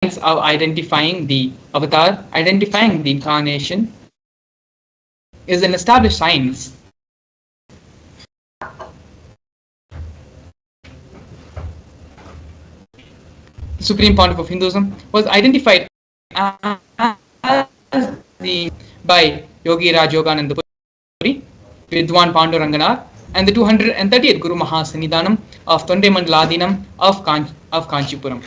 of identifying the avatar, identifying the incarnation, is an established science. The Supreme Pontiff of Hinduism was identified as the by Yogi Raj Yogananda Puri, Vidwan Panduranganar, and the 230th Guru Mahasannidhanam of Tondemandaladinam of Kanchipuram.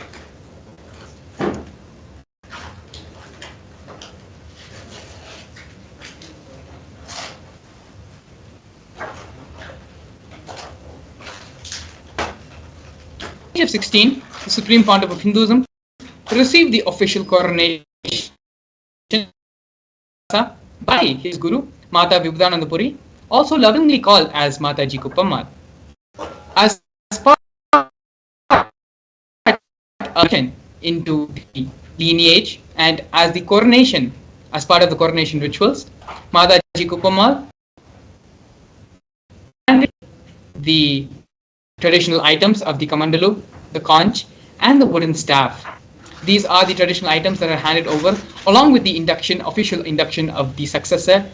At the age of 16, the Supreme Pontiff of Hinduism received the official coronation by his Guru, Mata Vibhudananda Puri, also lovingly called as Mataji Kuppammal. As part of into the lineage and as the coronation, as part of the coronation rituals, Mataji Kuppammal and the traditional items of the kamandalu, the conch, and the wooden staff. These are the traditional items that are handed over along with the official induction of the successor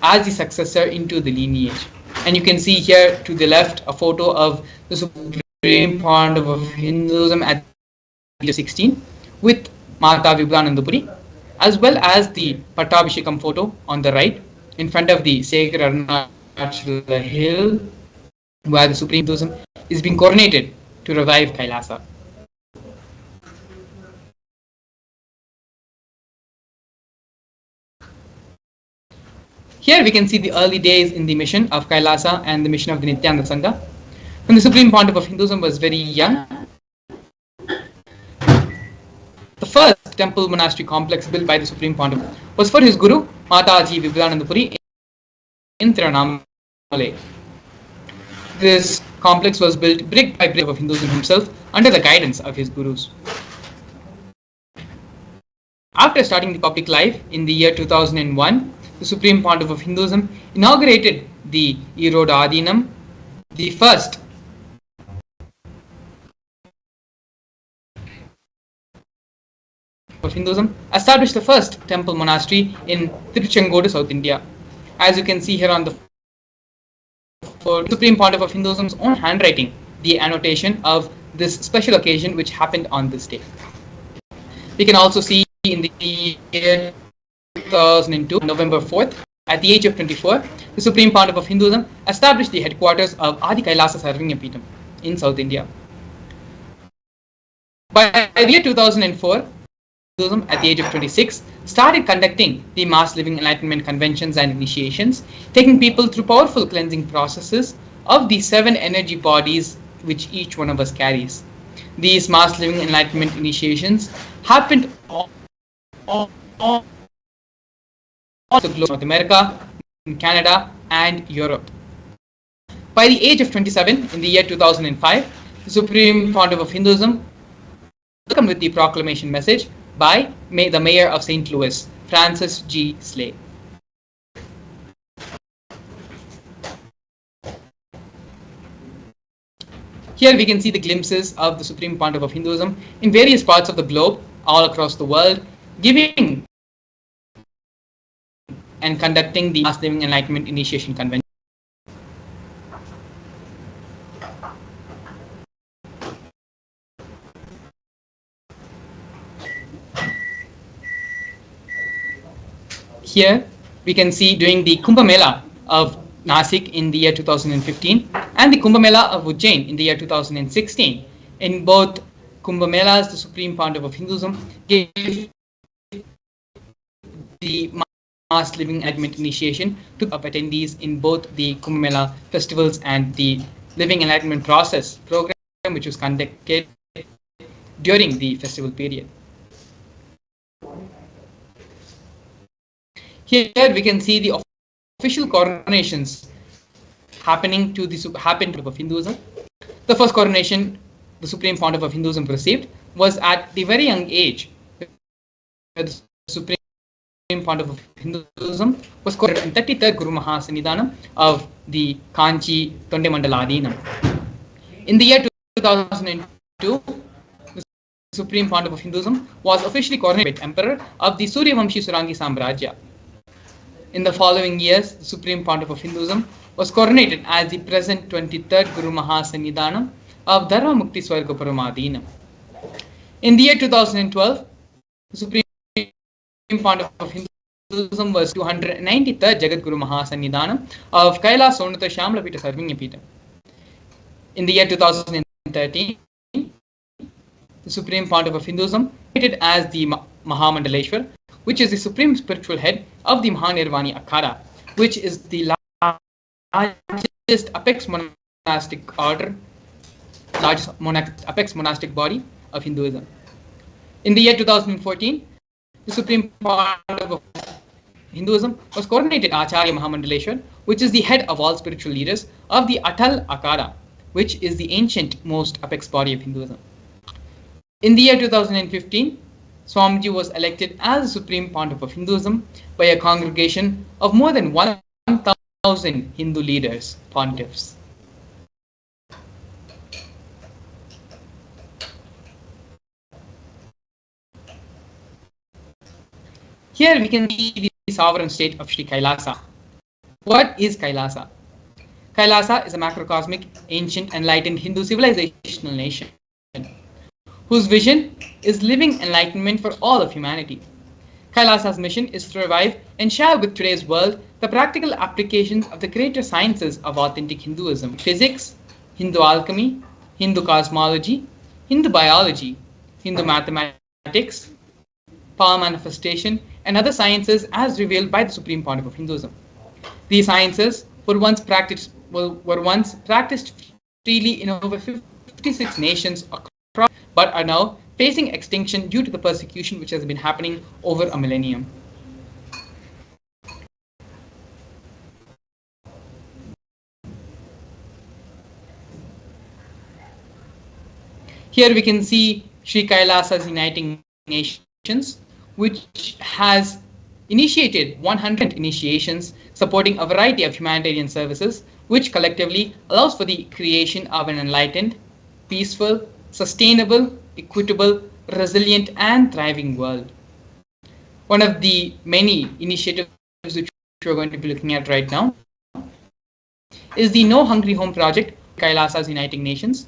as the successor into the lineage. And you can see here to the left a photo of the Supreme Pontiff of Hinduism at the age of 16 with Mata Vibhudananda Puri, as well as the Pattabhishekam photo on the right in front of the sacred Arunachala hill where the Supreme Hinduism is being coronated to revive Kailasa. Here we can see the early days in the mission of Kailasa and the mission of the Nithyananda Sangha. When the Supreme Pontiff of Hinduism was very young, the first temple monastery complex built by the Supreme Pontiff was for his Guru, Mataji Vibhudananda Puri in Tirunamale. This complex was built brick by brick of Hinduism himself under the guidance of his Gurus. After starting the public life in the year 2001, the Supreme Pontiff of Hinduism inaugurated the Irodadinam, the first of Hinduism, established the first temple monastery in Tiruchengodu, South India. As you can see here on the Supreme Pontiff of Hinduism's own handwriting, the annotation of this special occasion which happened on this day. We can also see in the year 2002, November 4th, at the age of 24, the Supreme Pontiff of Hinduism established the headquarters of Adi Kailasa Sarvanya Peetham in South India. By the year 2004, Hinduism at the age of 26 started conducting the mass living enlightenment conventions and initiations, taking people through powerful cleansing processes of the 7 energy bodies which each one of us carries. These mass living enlightenment initiations happened all the globe, North America, Canada, and Europe. By the age of 27, in the year 2005, the Supreme Pontiff of Hinduism welcomed with the proclamation message by the Mayor of St. Louis, Francis G. Slay. Here we can see the glimpses of the Supreme Pontiff of Hinduism in various parts of the globe, all across the world, giving and conducting the Mass Living Enlightenment Initiation Convention. Here we can see during the Kumbh Mela of Nasik in the year 2015 and the Kumbh Mela of Ujjain in the year 2016. In both Kumbh Melas, the Supreme Pontiff of Hinduism gave the Mass Living Enlightenment Initiation to attendees in both the Kumbh Mela festivals and the Living Enlightenment Process program, which was conducted during the festival period. Here we can see the official coronations happening to the Pontiff of Hinduism. The first coronation the Supreme Pontiff of Hinduism received was at the very young age. The Supreme Pontiff of Hinduism was coronated in 33rd Guru Mahasannidhanam of the Kanchi Tondemandaladinam. In the year 2002, the Supreme Pontiff of Hinduism, was officially coronated Emperor of the Suryavamshi Surangi Samrajya. In the following years, the Supreme Pontiff of Hinduism was coronated as the present 23rd Guru Mahasannidhanam of Dharma Mukti Swarga Paramadhinam. In the year 2012, the Supreme Pontiff of Hinduism was 293rd Jagat Guru Mahasannidhanam of Kailas Sonata Shamla Pita Sarvinya Pita. In the year 2013, the Supreme Pontiff of Hinduism stated as the Mahamandaleshwar, which is the supreme spiritual head of the Mahanirvani Akhada, which is the largest apex monastic order, largest apex monastic body of Hinduism. In the year 2014, the Supreme Pontiff of Hinduism was coronated Acharya Mahamandaleshwar, which is the head of all spiritual leaders of the Atal Akhada, which is the ancient most apex body of Hinduism. In the year 2015, Swamiji was elected as the Supreme Pontiff of Hinduism by a congregation of more than 1,000 Hindu leaders, pontiffs. Here we can see the sovereign state of Sri Kailasa. What is Kailasa? Kailasa is a macrocosmic, ancient, enlightened Hindu civilizational nation whose vision is living enlightenment for all of humanity. Kailasa's mission is to revive and share with today's world the practical applications of the greater sciences of authentic Hinduism: physics, Hindu alchemy, Hindu cosmology, Hindu biology, Hindu mathematics, power manifestation, and other sciences as revealed by the Supreme Pontiff of Hinduism. These sciences were once practiced freely in over 56 nations across, but are now facing extinction due to the persecution which has been happening over a millennium. Here we can see Sri Kailasa's Uniting Nations, which has initiated 100 initiations supporting a variety of humanitarian services, which collectively allows for the creation of an enlightened, peaceful, sustainable, equitable, resilient, and thriving world. One of the many initiatives which we're going to be looking at right now is the No Hungry Home project, Kailasa's Uniting Nations,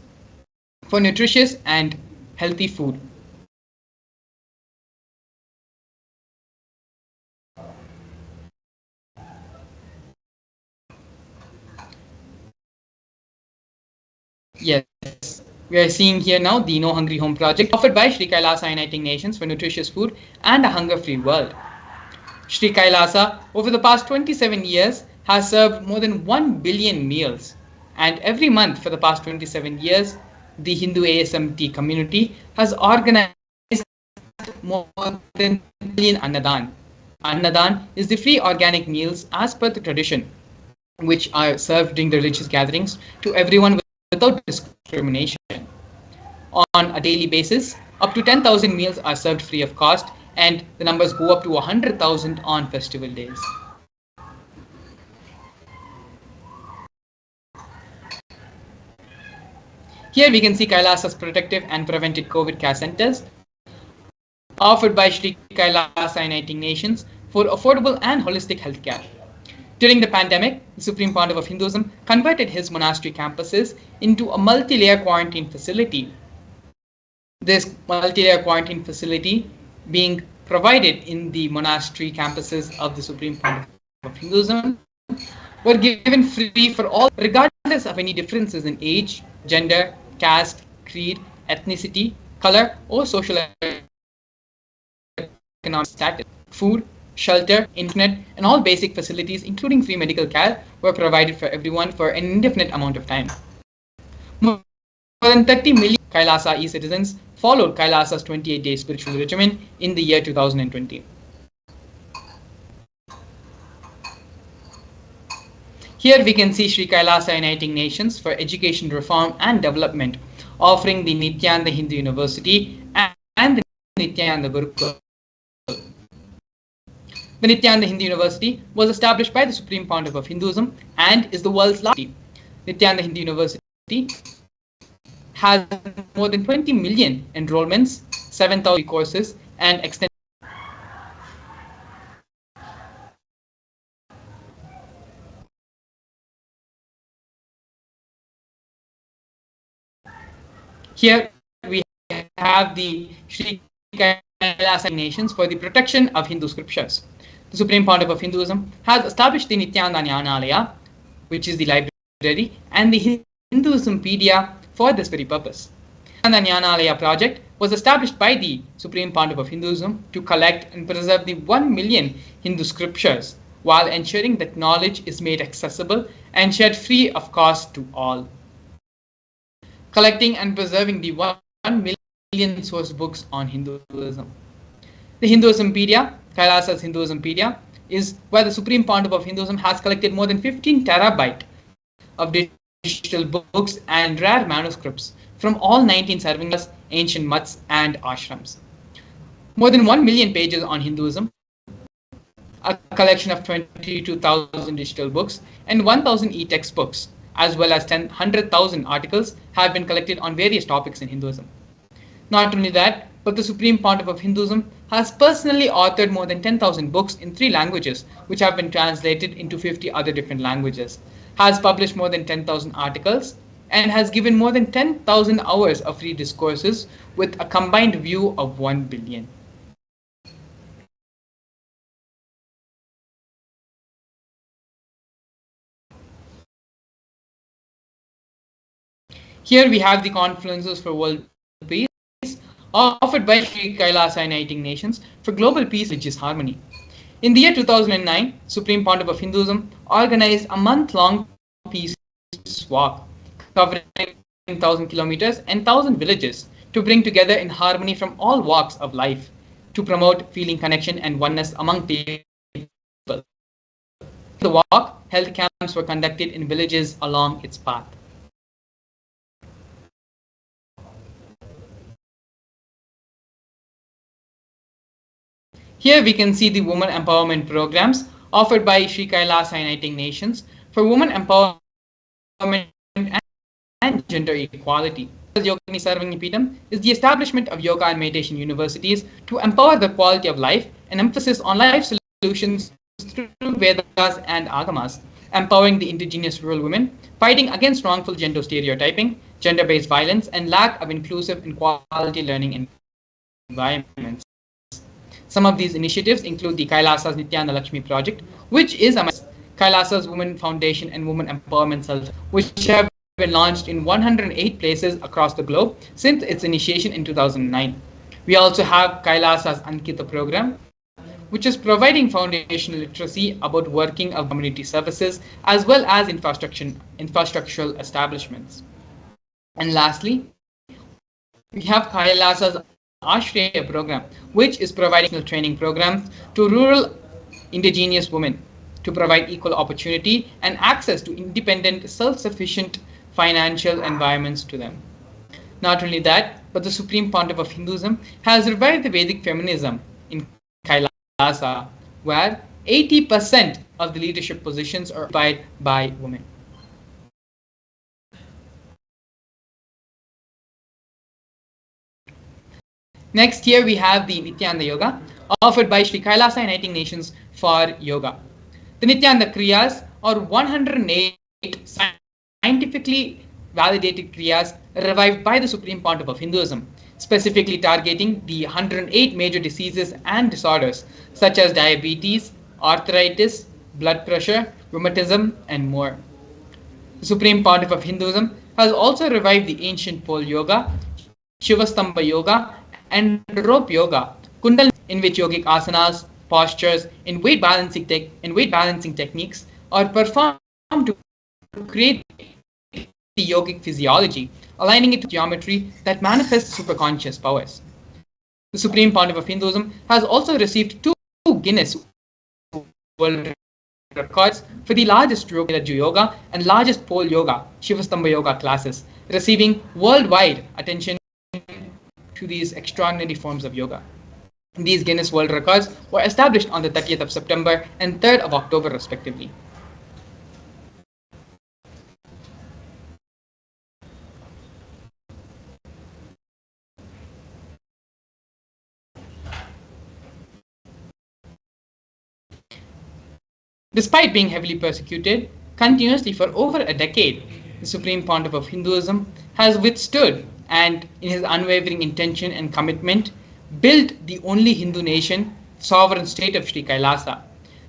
for nutritious and healthy food. Yes, we are seeing here now the No Hungry Home project offered by Sri Kailasa Uniting Nations for nutritious food and a hunger-free world. Sri Kailasa, over the past 27 years, has served more than 1 billion meals, and every month for the past 27 years, the Hindu ASMT community has organized more than 1 billion Annadan. Annadan is the free organic meals as per the tradition, which are served during the religious gatherings to everyone without discrimination. On a daily basis, up to 10,000 meals are served free of cost, and the numbers go up to 100,000 on festival days. Here we can see Kailasa's protective and preventive COVID care centers offered by Sri Kailasa Uniting Nations for affordable and holistic healthcare. During the pandemic, the Supreme Pontiff of Hinduism converted his monastery campuses into a multi-layer quarantine facility. This multi-layer quarantine facility being provided in the monastery campuses of the Supreme Pontiff of Hinduism were given free for all, regardless of any differences in age, gender, caste, creed, ethnicity, color, or social economic status. Food, shelter, internet, and all basic facilities, including free medical care, were provided for everyone for an indefinite amount of time. More than 30 million Kailasa e-citizens followed Kailasa's 28-day spiritual regimen in the year 2020. Here we can see Sri Kailasa Uniting Nations for Education Reform and Development, offering the Nithyananda Hindu University and the Nithyananda Gurukul. The Nithyananda Hindu University was established by the Supreme Pontiff of Hinduism and is the world's largest. Nithyananda Hindu University has more than 20 million enrollments 7,000 courses, and extended. Here we have the Sri Kailasa nations for the protection of Hindu scriptures. The Supreme Pontiff of Hinduism has established the Nithyananda Jnanalaya, which is the library, and the Hinduismpedia for this very purpose. The Jnanalaya project was established by the Supreme Pontiff of Hinduism to collect and preserve the 1 million Hindu scriptures while ensuring that knowledge is made accessible and shared free of cost to all. Collecting and preserving the 1 million source books on Hinduism. The Hinduismpedia, Kailasa's Hinduismpedia, is where the Supreme Pontiff of Hinduism has collected more than 15 terabyte of digital books and rare manuscripts from all 19 Sarvangas, ancient mutts, and ashrams. More than 1 million pages on Hinduism, a collection of 22,000 digital books, and 1,000 e-textbooks, as well as 100,000 articles have been collected on various topics in Hinduism. Not only that, but the Supreme Pontiff of Hinduism has personally authored more than 10,000 books in 3 languages, which have been translated into 50 other different languages, has published more than 10,000 articles, and has given more than 10,000 hours of free discourses with a combined view of 1 billion. Here we have the Conferences for World Peace offered by Sri Kailasa Uniting Nations for Global Peace and Religious Harmony. In the year 2009, Supreme Pontiff of Hinduism organized a month-long peace walk covering 1,000 kilometers and 1,000 villages to bring together in harmony from all walks of life to promote feeling connection and oneness among people. The walk, health camps were conducted in villages along its path. Here we can see the women empowerment programs offered by Sri Kailasa Uniting Nations for women empowerment and gender equality. Yogini Sarvangipidam is the establishment of yoga and meditation universities to empower the quality of life and emphasis on life solutions through Vedas and Agamas, empowering the indigenous rural women, fighting against wrongful gender stereotyping, gender-based violence, and lack of inclusive and quality learning environments. Some of these initiatives include the Kailasa's Nithyananda Lakshmi project, which is Kailasa's Women Foundation and Women Empowerment Center, which have been launched in 108 places across the globe since its initiation in 2009. We also have Kailasa's Ankita program, which is providing foundational literacy about working of community services as well as infrastructural establishments. And lastly, we have Kailasa's Ashraya program, which is providing training programs to rural indigenous women to provide equal opportunity and access to independent, self-sufficient financial environments to them. Not only that, but the Supreme Pontiff of Hinduism has revived the Vedic feminism in Kailasa, where 80% of the leadership positions are occupied by women. Next, here we have the Nithyananda Yoga, offered by Sri Kailasa Uniting Nations for Yoga. The Nithyananda Kriyas are 108 scientifically validated Kriyas revived by the Supreme Pontiff of Hinduism, specifically targeting the 108 major diseases and disorders such as diabetes, arthritis, blood pressure, rheumatism, and more. The Supreme Pontiff of Hinduism has also revived the ancient pole yoga, Shivastamba yoga, and rope yoga, Kundalini, in which yogic asanas, postures, and weight balancing techniques are performed to create the yogic physiology, aligning it to geometry that manifests superconscious powers. The Supreme Pontiff of Hinduism has also received 2 Guinness World Records for the largest rope yoga and largest pole yoga, Shivastamba yoga classes, receiving worldwide attention to these extraordinary forms of yoga. These Guinness World Records were established on the 30th of September and 3rd of October respectively. Despite being heavily persecuted continuously for over a decade, the Supreme Pontiff of Hinduism has withstood and, in his unwavering intention and commitment, built the only Hindu nation, sovereign state of Sri Kailasa,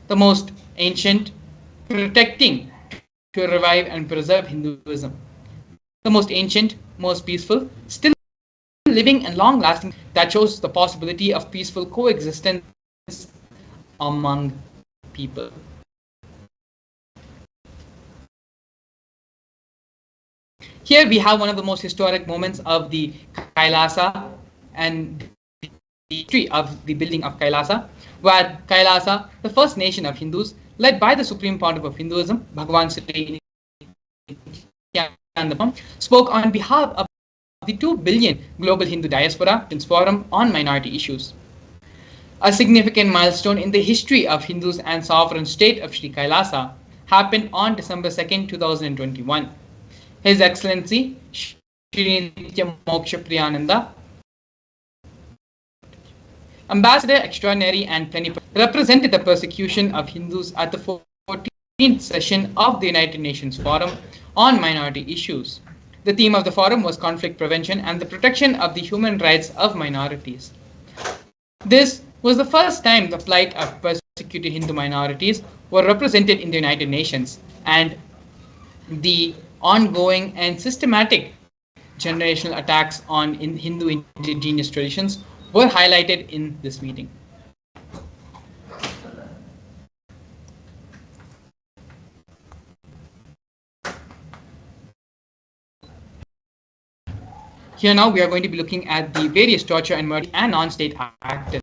the most ancient, protecting to revive and preserve Hinduism, the most ancient, most peaceful, still living and long lasting, that shows the possibility of peaceful coexistence among people. Here we have one of the most historic moments of the Kailasa and the history of the building of Kailasa, where Kailasa, the first nation of Hindus, led by the Supreme Pontiff of Hinduism, Bhagavan Sri Nithyananda, spoke on behalf of the 2 billion Global Hindu Diaspora Forum on Minority Issues. A significant milestone in the history of Hindus and sovereign state of Sri Kailasa happened on December 2nd, 2021. His Excellency Shri Nithyananda, Ambassador Extraordinary and Plenipotentiary, represented the persecution of Hindus at the 14th session of the United Nations Forum on Minority Issues. The theme of the forum was conflict prevention and the protection of the human rights of minorities. This was the first time the plight of persecuted Hindu minorities were represented in the United Nations, and the ongoing and systematic generational attacks on Hindu indigenous traditions were highlighted in this meeting. Here now we are going to be looking at the various torture and murder and non-state actors.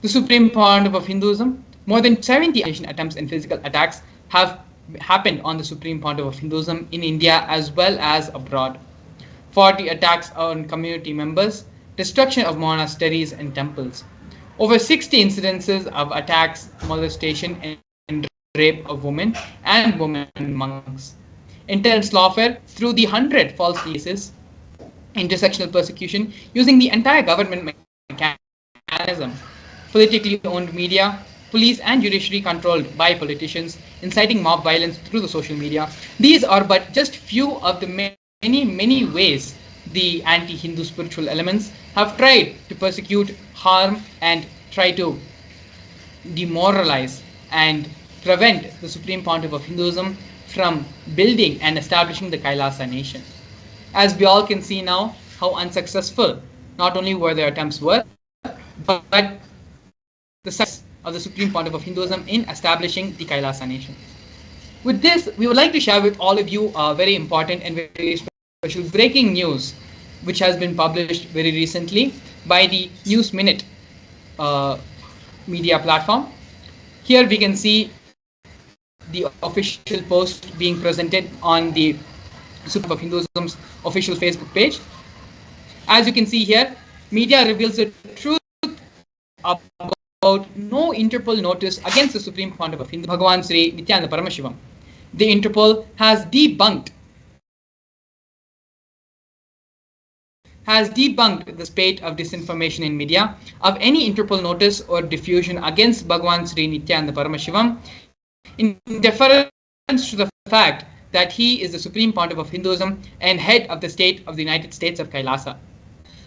The Supreme Pontiff of Hinduism, more than 70 attempts and physical attacks have happened on the Supreme Pontiff of Hinduism in India as well as abroad. 40 attacks on community members, destruction of monasteries and temples. Over 60 incidences of attacks, molestation and rape of women and women monks. Intense lawfare through the 100 false cases, intersectional persecution using the entire government mechanism, politically owned media, police and judiciary controlled by politicians, inciting mob violence through the social media. These are but just few of the many ways the anti-Hindu spiritual elements have tried to persecute, harm and try to demoralize and prevent the Supreme Pontiff of Hinduism from building and establishing the Kailasa nation. As we all can see now, how unsuccessful not only were their attempts were, but the success of the Supreme Pontiff of Hinduism in establishing the Kailasa nation. With this, we would like to share with all of you a very important and very special breaking news, which has been published very recently by the News Minute media platform. Here we can see the official post being presented on the Supreme Pontiff of Hinduism's official Facebook page. As you can see here, media reveals the truth about no Interpol notice against the Supreme Pontiff of Hinduism, Bhagavan Sri Nithyananda Paramashivam. The Interpol has debunked the spate of disinformation in media of any Interpol notice or diffusion against Bhagavan Sri Nithyananda Paramashivam in deference to the fact that he is the Supreme Pontiff of Hinduism and head of the state of the United States of Kailasa.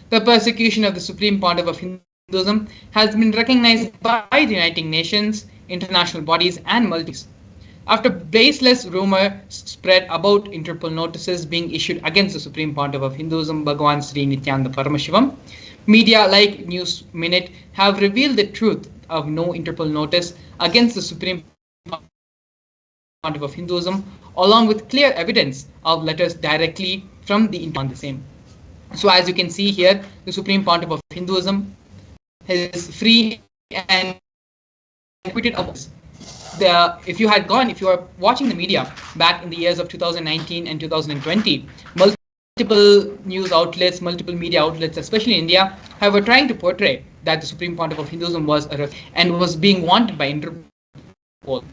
The persecution of the Supreme Pontiff of Hinduism has been recognized by the United Nations, international bodies and multis. After baseless rumor spread about Interpol notices being issued against the Supreme Pontiff of Hinduism, Bhagavan Sri Nithyananda Paramashivam, media like News Minute have revealed the truth of no Interpol notice against the Supreme Pontiff of Hinduism, along with clear evidence of letters directly from the Interpol on the same. So as you can see here, the Supreme Pontiff of Hinduism is free and acquitted of this. If you were watching the media back in the years of 2019 and 2020, multiple news outlets, multiple media outlets, especially in India, were trying to portray that the Supreme Pontiff of Hinduism was and was being wanted by Interpol.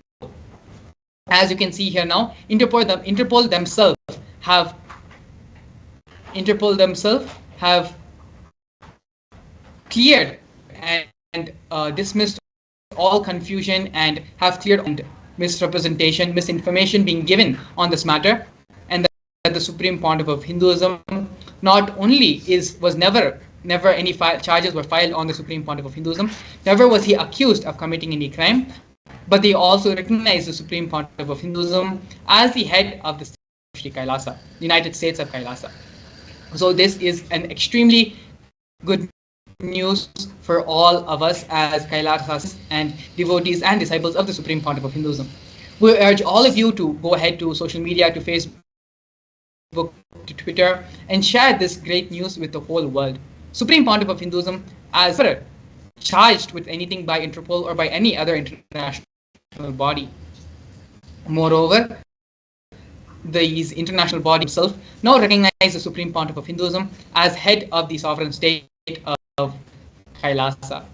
As you can see here now, Interpol themselves have cleared and dismissed all confusion and have cleared and misrepresentation, misinformation being given on this matter, and that the Supreme Pontiff of Hinduism not only was never any charges were filed on the Supreme Pontiff of Hinduism, never was he accused of committing any crime, but they also recognized the Supreme Pontiff of Hinduism as the head of the state of Sri Kailasa, United States of Kailasa. So this is an extremely good news for all of us as Kailasas and devotees and disciples of the Supreme Pontiff of Hinduism. We urge all of you to go ahead to social media, to Facebook, to Twitter, and share this great news with the whole world. Supreme Pontiff of Hinduism, as charged with anything by Interpol or by any other international body. Moreover, these international body himself now recognize the Supreme Pontiff of Hinduism as head of the sovereign state of Kailasa.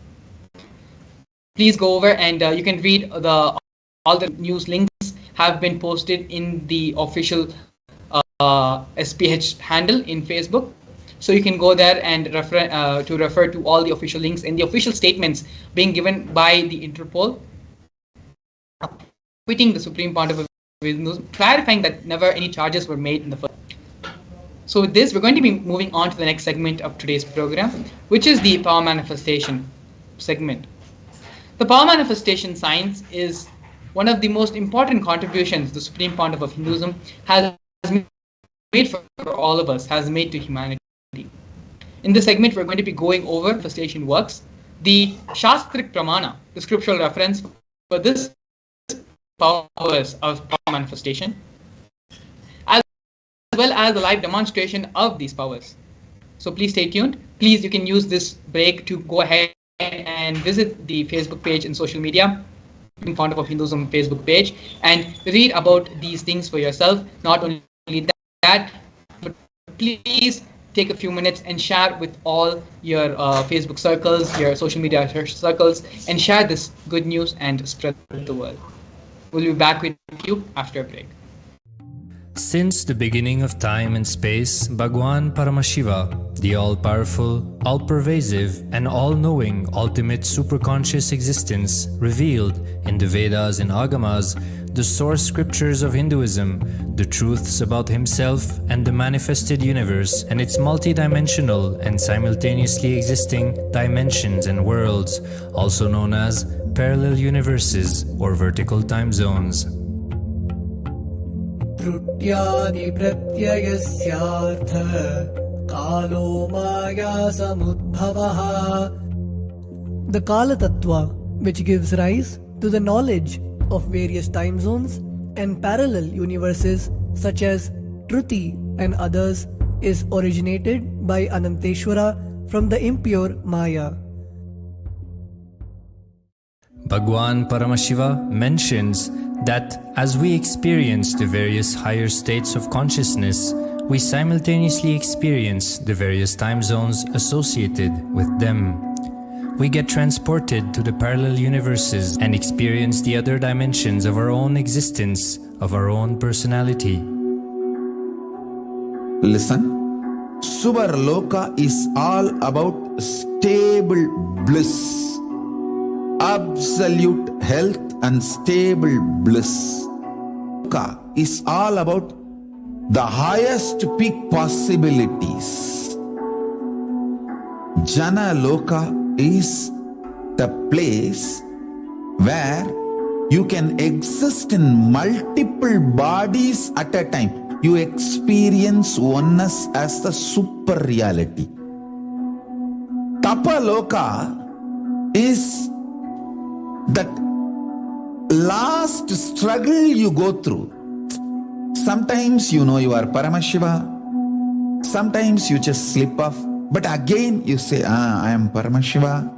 Please go over and you can read all the news links have been posted in the official SPH handle in Facebook. So you can go there and refer to all the official links and the official statements being given by the Interpol, acquitting the Supreme Pontiff of Hinduism, clarifying that never any charges were made in the first. So with this, we're going to be moving on to the next segment of today's program, which is the power manifestation segment. The power manifestation science is one of the most important contributions the Supreme Pontiff of Hinduism has made for all of us, has made to humanity. In this segment, we're going to be going over manifestation works, the Shastrik Pramana, the scriptural reference for this powers of power manifestation, as well as the live demonstration of these powers. So please stay tuned. Please, you can use this break to go ahead and visit the Facebook page and social media, Pontiff of Hinduism Facebook page, and read about these things for yourself. Not only that, but please take a few minutes and share with all your Facebook circles, your social media circles, and share this good news and spread the word. We'll be back with you after a break. Since the beginning of time and space, Bhagwan Paramashiva, the all-powerful, all-pervasive, and all-knowing ultimate superconscious existence, revealed in the Vedas and Agamas, the source scriptures of Hinduism, the truths about himself and the manifested universe and its multidimensional and simultaneously existing dimensions and worlds, also known as parallel universes or vertical time zones. Trutyadi pratyayasya kalo maya samudbhavaha. The Kala Tattva, which gives rise to the knowledge of various time zones and parallel universes such as Truti and others, is originated by Ananteshwara from the impure Maya. Bhagwan Paramashiva mentions that as we experience the various higher states of consciousness, we simultaneously experience the various time zones associated with them. We get transported to the parallel universes and experience the other dimensions of our own existence, of our own personality. Listen, Subarloka is all about stable bliss, absolute health and stable bliss. Loka is all about the highest peak possibilities. Jana Loka is the place where you can exist in multiple bodies at a time. You experience oneness as the super reality. Tapaloka is that last struggle you go through. Sometimes you know you are Paramashiva, sometimes you just slip off, but again you say, I am Paramashiva.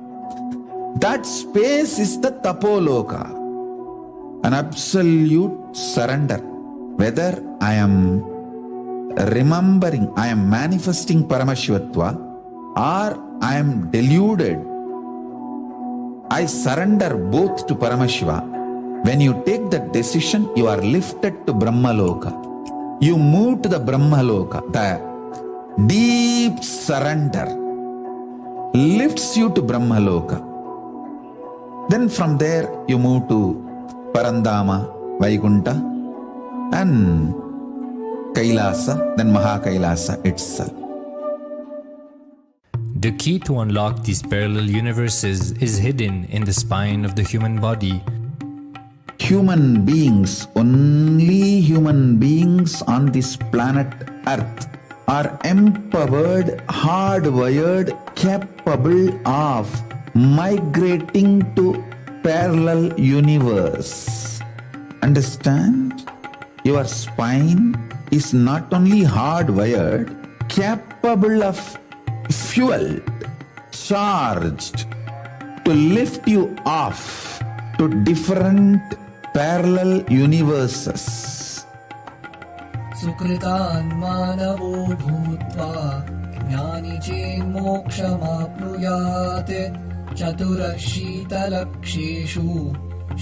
That space is the Tapoloka, an absolute surrender. Whether I am remembering, I am manifesting Paramashivatva, or I am deluded, I surrender both to Paramashiva. When you take that decision, you are lifted to Brahmaloka. You move to the Brahmaloka. The deep surrender lifts you to Brahmaloka. Then from there you move to Parandama, Vaikunta, and Kailasa, then Mahakailasa itself. The key to unlock these parallel universes is hidden in the spine of the human body. Human beings, only human beings on this planet Earth are empowered, hardwired, capable of migrating to parallel universe. Understand? Your spine is not only hardwired, capable of fuel, charged to lift you off to different parallel universes. सुकृतान् मानवो भूत्वा ज्ञानी चेन्मोक्षमाप्नुयात् चतुरशीतलक्षेषु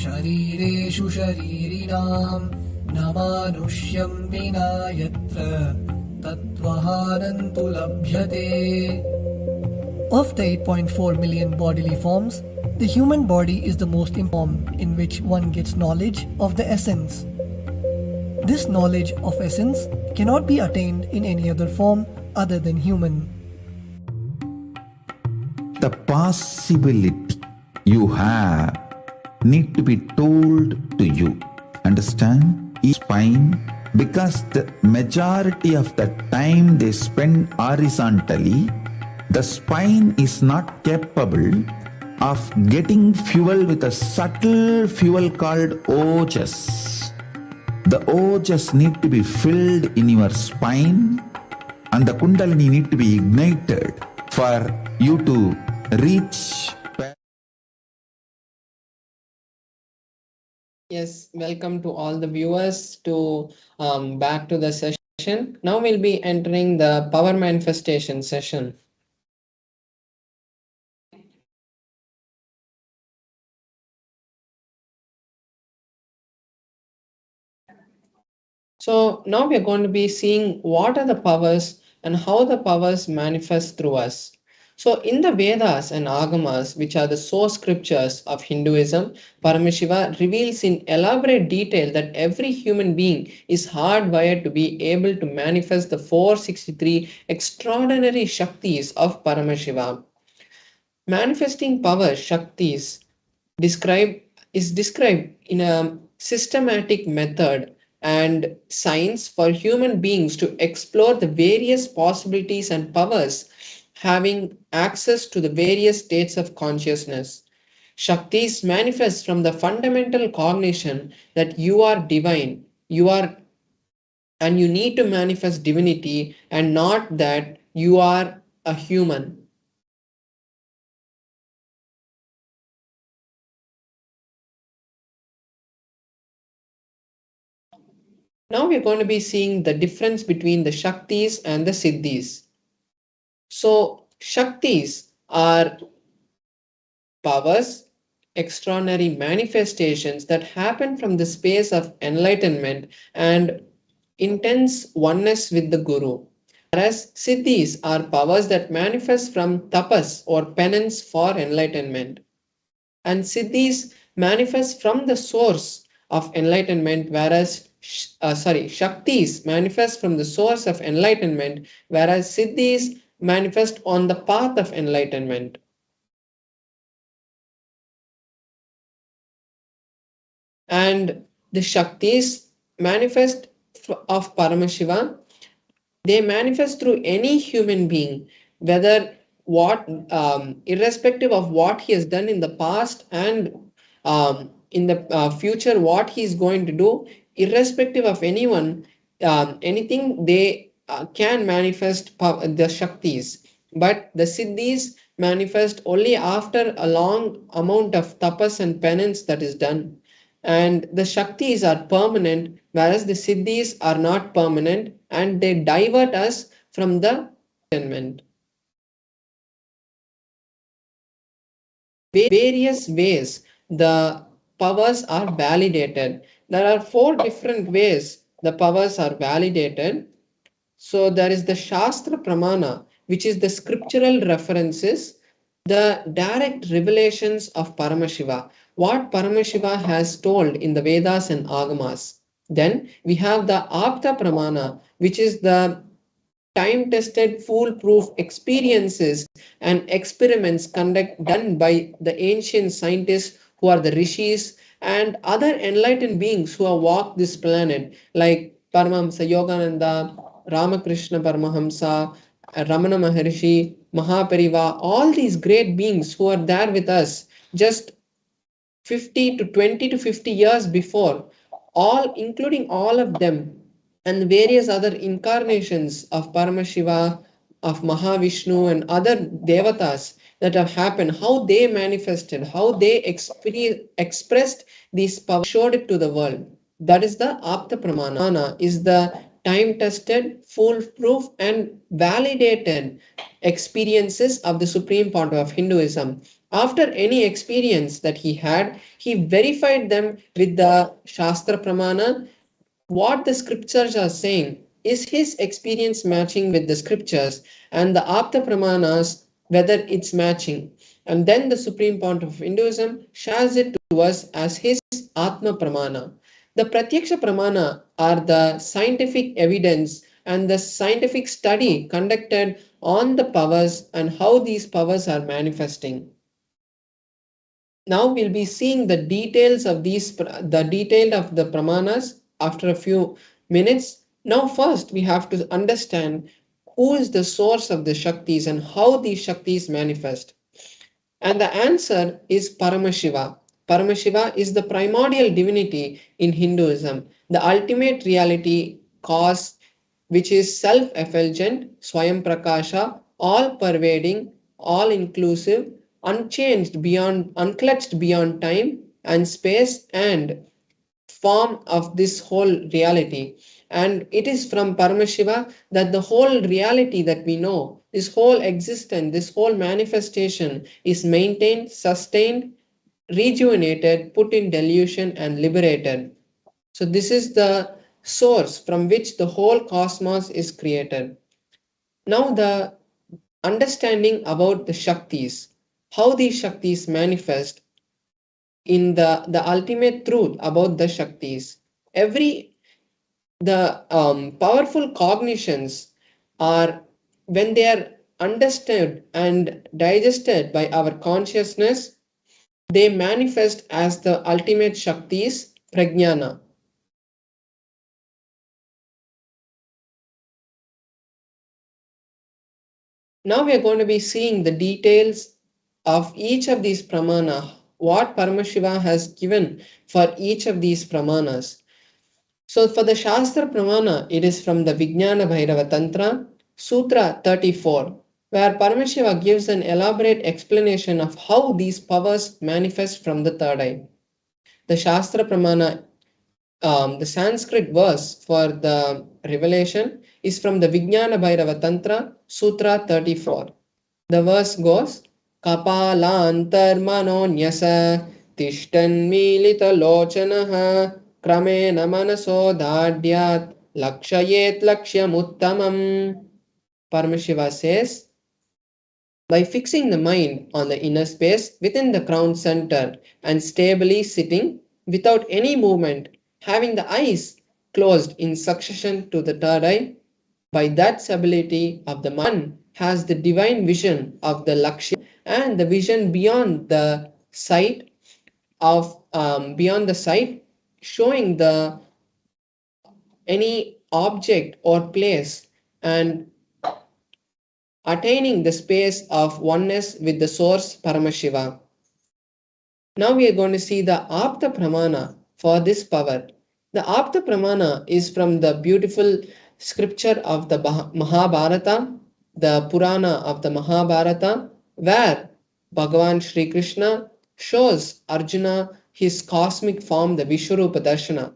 शरीरेषु शरीरिणां न मानुष्यं विना यत्र तत्त्वहारं तु लभ्यते. Of the 8.4 million bodily forms, the human body is the most informed, in which one gets knowledge of the essence. This knowledge of essence cannot be attained in any other form other than human. The possibility you have need to be told to you. Understand? Each spine, because the majority of the time they spend horizontally, the spine is not capable of getting fuel with a subtle fuel called ojas. The ojas need to be filled in your spine, and the kundalini need to be ignited for you to reach. Yes, welcome to all the viewers to back to the session. Now we'll be entering the power manifestation session. So now we are going to be seeing what are the powers and how the powers manifest through us. So in the Vedas and Agamas, which are the source scriptures of Hinduism, Paramashiva reveals in elaborate detail that every human being is hardwired to be able to manifest the 463 extraordinary Shaktis of Paramashiva. Manifesting power Shaktis is described in a systematic method and science for human beings to explore the various possibilities and powers having access to the various states of consciousness. Shaktis manifest from the fundamental cognition that you are divine, you are, and you need to manifest divinity, and not that you are a human. Now we're going to be seeing the difference between the Shaktis and the Siddhis. So, Shaktis are powers, extraordinary manifestations that happen from the space of enlightenment and intense oneness with the Guru. Whereas Siddhis are powers that manifest from tapas or penance for enlightenment. And Siddhis manifest from the source of enlightenment, whereas Shaktis manifest from the source of enlightenment, whereas Siddhis manifest on the path of enlightenment. And the Shaktis manifest of Paramashiva, they manifest through any human being, whether irrespective of what he has done in the past and in the future, what he is going to do, irrespective of anyone, anything, they can manifest the Shaktis. But the Siddhis manifest only after a long amount of tapas and penance that is done. And the Shaktis are permanent, whereas the Siddhis are not permanent, and they divert us from the enlightenment. Various ways the powers are validated. There are 4 different ways the powers are validated. So there is the Shastra Pramana, which is the scriptural references. the direct revelations of Paramashiva, what Paramashiva has told in the Vedas and Agamas. Then we have the Apta Pramana, which is the time tested, foolproof experiences and experiments done by the ancient scientists who are the rishis and other enlightened beings who have walked this planet, like Paramahamsa Yogananda, Ramakrishna Paramahamsa, Ramana Maharishi, Mahapariva, all these great beings who are there with us just 50 to 20 to 50 years before, all including all of them and various other incarnations of Paramashiva, of Mahavishnu and other devatas that have happened, how they manifested, how they expressed these powers, showed it to the world. That is the Apta Pramana, is the time-tested, foolproof and validated experiences of the Supreme Pontiff of Hinduism. After any experience that he had, he verified them with the Shastra Pramana, what the scriptures are saying. Is his experience matching with the scriptures and the Apta Pramanas, whether it's matching? And then the Supreme Pontiff of Hinduism shares it to us as his Atma Pramana. The Pratyaksha Pramana are the scientific evidence and the scientific study conducted on the powers and how these powers are manifesting. Now we'll be seeing the details of the detail of the pramanas after a few minutes. Now first we have to understand who is the source of the Shaktis and how these Shaktis manifest. And the answer is Paramashiva. Paramashiva is the primordial divinity in Hinduism, the ultimate reality cause which is self-effulgent, Swayam Prakasha, all-pervading, all-inclusive, unchanged beyond, unclutched beyond time and space and form of this whole reality. And it is from Paramashiva that the whole reality that we know, this whole existence, this whole manifestation is maintained, sustained, rejuvenated, put in delusion, and liberated. So, this is the source from which the whole cosmos is created. Now, the understanding about the Shaktis, how these Shaktis manifest in the ultimate truth about the Shaktis. The powerful cognitions are, when they are understood and digested by our consciousness, they manifest as the ultimate Shaktis, Prajnana. Now we are going to be seeing the details of each of these pramana, what Paramashiva has given for each of these pramanas. So for the Shastra Pramana, it is from the Vijnana Bhairava Tantra, Sutra 34, where Paramashiva gives an elaborate explanation of how these powers manifest from the third eye. The Shastra Pramana, the Sanskrit verse for the revelation is from the Vijnana Bhairava Tantra, Sutra 34. The verse goes, Kapalantar manonyasa tishtan milita lochanaha kramena manaso dhadyat lakshayet lakshyamuttamam. Paramashiva says, by fixing the mind on the inner space within the crown center and stably sitting without any movement, having the eyes closed in succession to the third eye, by that stability of the mind has the divine vision of the Lakshya and the vision beyond the sight showing the any object or place and attaining the space of oneness with the source Paramashiva. Now we are going to see the Apta Pramana for this power. The Apta Pramana is from the beautiful scripture of the Mahabharata, the Purana of the Mahabharata, where Bhagavan Sri Krishna shows Arjuna his cosmic form, the Vishwarupa Darshana.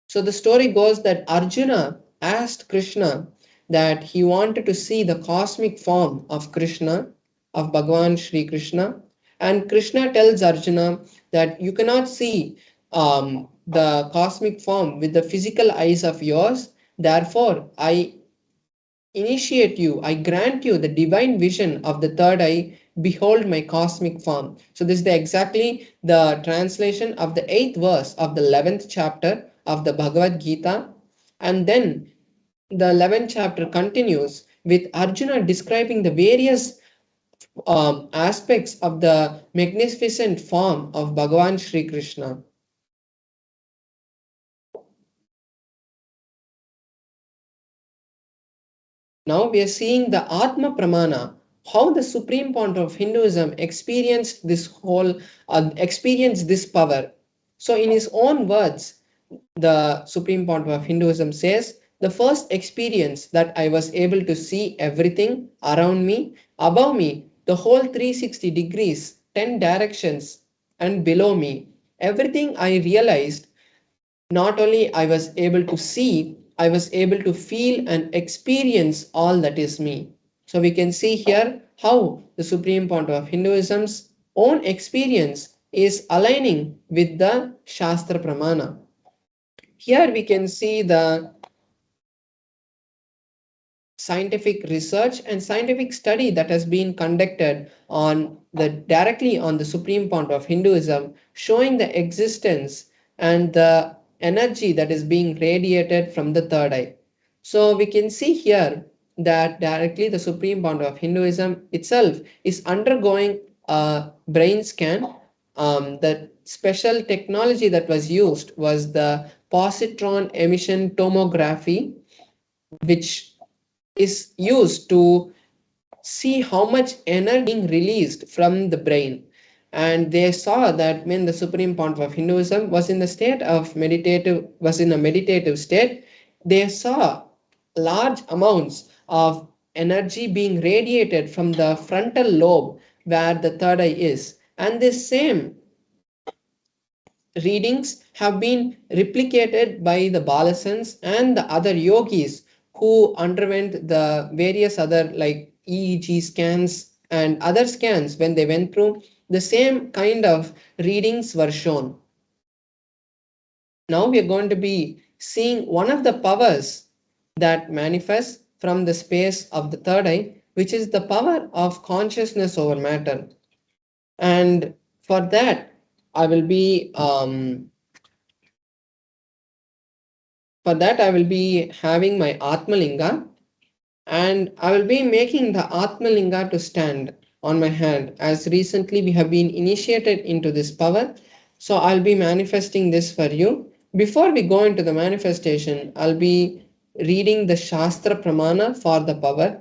So the story goes that Arjuna asked Krishna that he wanted to see the cosmic form of Krishna, of Bhagavan Sri Krishna, and Krishna tells Arjuna that you cannot see the cosmic form with the physical eyes of yours. Therefore, I grant you the divine vision of the third eye behold my cosmic form. So this is exactly the translation of the 8th verse of the 11th chapter of the Bhagavad Gita. And then the 11th chapter continues with Arjuna describing the various aspects of the magnificent form of Bhagavan Sri Krishna. Now we are seeing the Atma Pramana, how the supreme point of Hinduism experienced experienced this power. So in his own words, the supreme point of Hinduism says, the first experience that I was able to see everything around me, above me, the whole 360 degrees, 10 directions, and below me, everything I realized, not only I was able to see, I was able to feel and experience all that is me. So we can see here how the supreme point of Hinduism's own experience is aligning with the Shastra Pramana. Here we can see the scientific research and scientific study that has been conducted on the directly on the supreme point of Hinduism, showing the existence and the energy that is being radiated from the third eye. So we can see here that directly the supreme point of Hinduism itself is undergoing a brain scan. The special technology that was used was the positron emission tomography, which is used to see how much energy being released from the brain. And they saw that when the supreme point of Hinduism was in the state of meditative, was in a meditative state, they saw large amounts of energy being radiated from the frontal lobe where the third eye is. And this same readings have been replicated by the Balasans and the other yogis who underwent the various other like EEG scans and other scans. When they went through, the same kind of readings were shown. Now we are going to be seeing one of the powers that manifests from the space of the third eye, which is the power of consciousness over matter. And for that, I will be having my Atmalinga, and I will be making the Atmalinga to stand on my hand, as recently we have been initiated into this power. So I'll be manifesting this for you. Before we go into the manifestation, I'll be reading the Shastra Pramana for the power.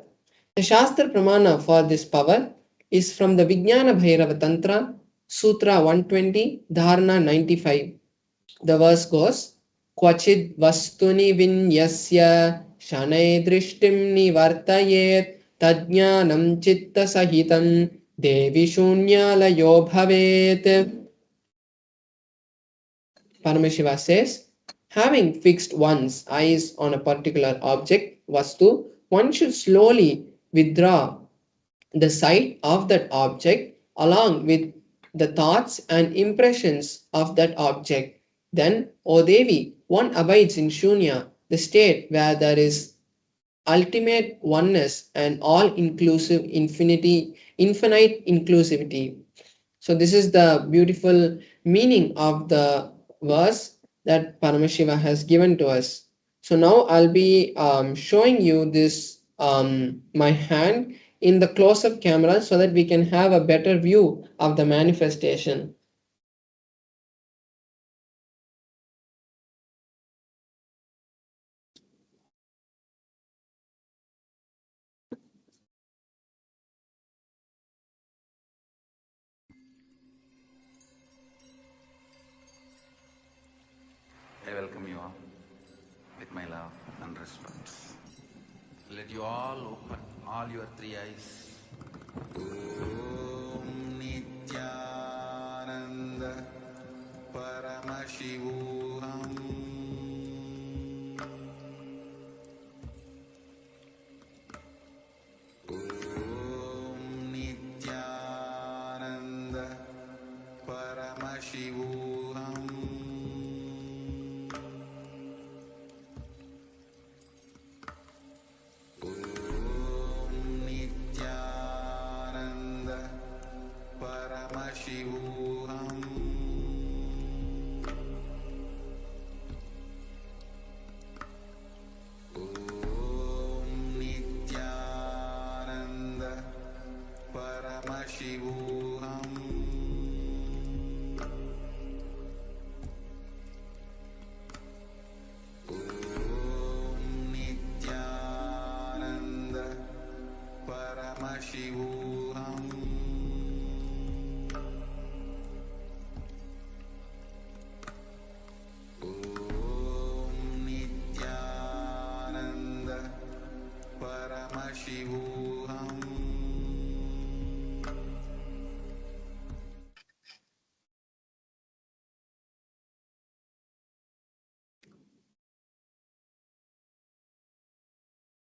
The Shastra Pramana for this power is from the Vijnana Bhairava Tantra, Sutra 120, Dharana 95. The verse goes, Kwachid vastuni vinyasya shanai drishtim nivartayet tajnanam chitta sahitam devi shunyalayo bhavet. Paramashiva says, having fixed one's eyes on a particular object, vastu, one should slowly withdraw the sight of that object along with the thoughts and impressions of that object. Then, O Devi, one abides in Shunya, the state where there is ultimate oneness and all-inclusive infinite inclusivity. So this is the beautiful meaning of the verse that Paramashiva has given to us. So now I'll be showing you this my hand in the close-up camera so that we can have a better view of the manifestation. I welcome you all with my love and respect. Let you all open all your three eyes. Om Nithyananda Paramashivam. Om Nithyananda Paramashivam. Om Nithyananda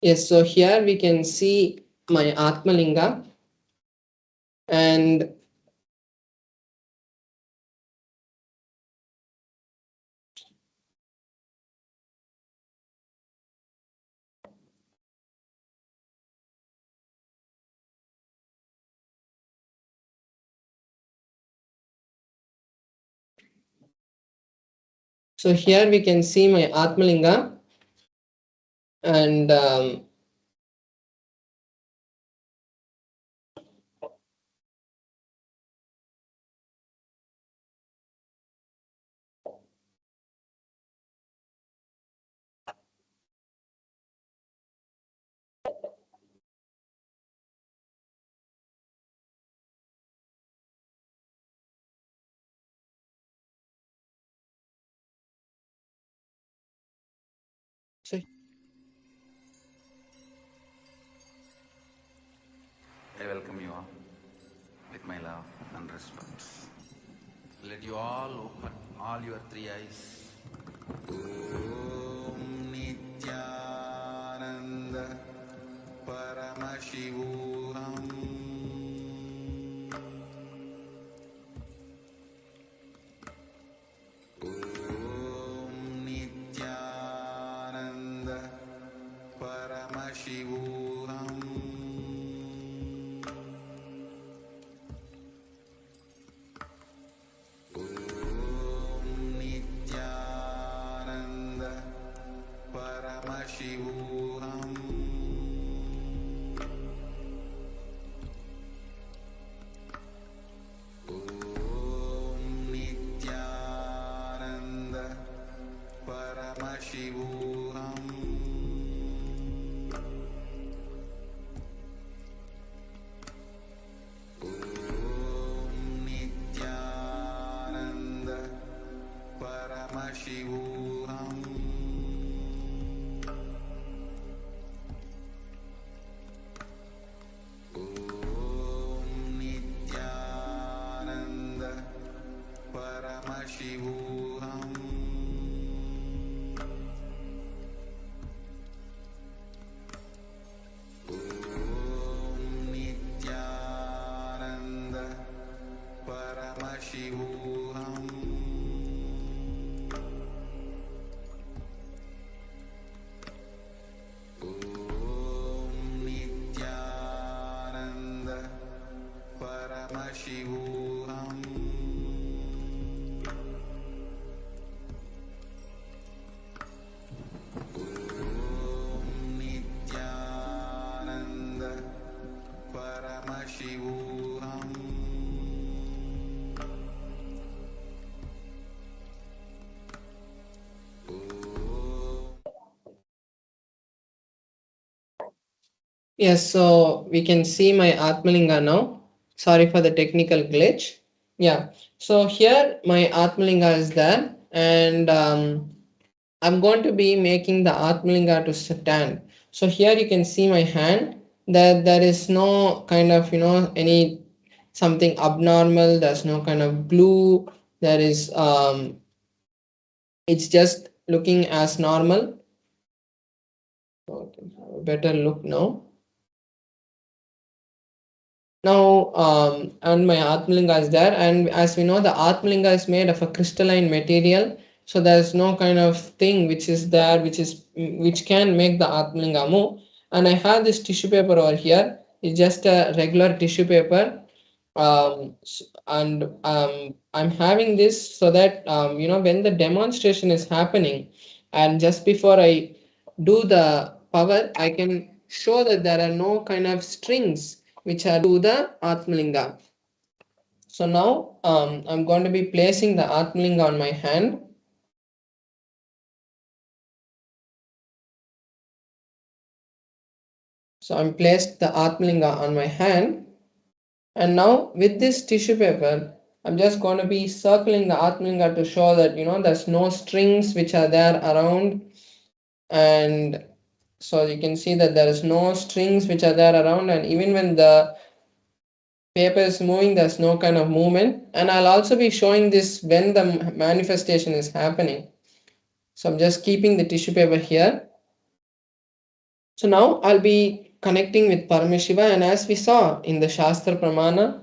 Yes, so here we can see my Atmalinga, and so here we can see my Atmalinga, and so I welcome you all with my love and respect. Let you all open all your three eyes. Om Nithyananda Paramashivam. Om Nithyananda Paramashivam. Nithyananda Paramashivam. Om Nithyananda Paramashivam. Om Nithyananda Paramashivam. Om Nithyananda Paramashivam. Om Nithyananda Paramashivam. Om Nithyananda Paramashivam. Om Nithyananda Paramashivam. yes, so we can see my Atmalinga now. Sorry for the technical glitch. Yeah, so here my Atmalinga is there, and I'm going to be making the Atmalinga to stand. So here you can see my hand, that there is no kind of, any something abnormal, there's no kind of glue, there is, it's just looking as normal. So I can have a better look now. Now, and my Atmalinga is there, and as we know, the Atmalinga is made of a crystalline material, so there's no kind of thing which is there, which can make the Atmalinga move. And I have this tissue paper over here. It's just a regular tissue paper, and I'm having this so that when the demonstration is happening, and just before I do the power, I can show that there are no kind of strings which are to the Atmalinga. So now I'm going to be placing the Atmalinga on my hand. So I'm placed the Atmalinga on my hand, and now with this tissue paper, I'm just going to be circling the Atmalinga to show that there's no strings which are there around, and so you can see that there is no strings which are there around, and even when the paper is moving, there's no kind of movement. And I'll also be showing this when the manifestation is happening. So I'm just keeping the tissue paper here, So now I'll be connecting with Paramashiva, and as we saw in the Shastra Pramana,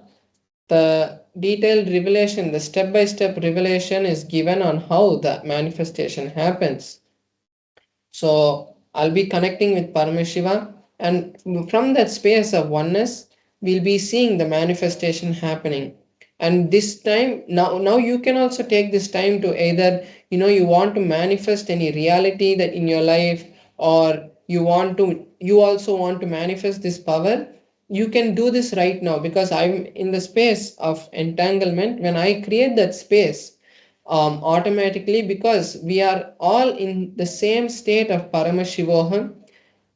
the detailed revelation, the step-by-step revelation is given on how the manifestation happens. So I'll be connecting with Paramashiva, and from that space of oneness, we'll be seeing the manifestation happening. And this time, now you can also take this time to either, you want to manifest any reality that in your life, or you also want to manifest this power. You can do this right now, because I'm in the space of entanglement. When I create that space, automatically, because we are all in the same state of Paramashivoham,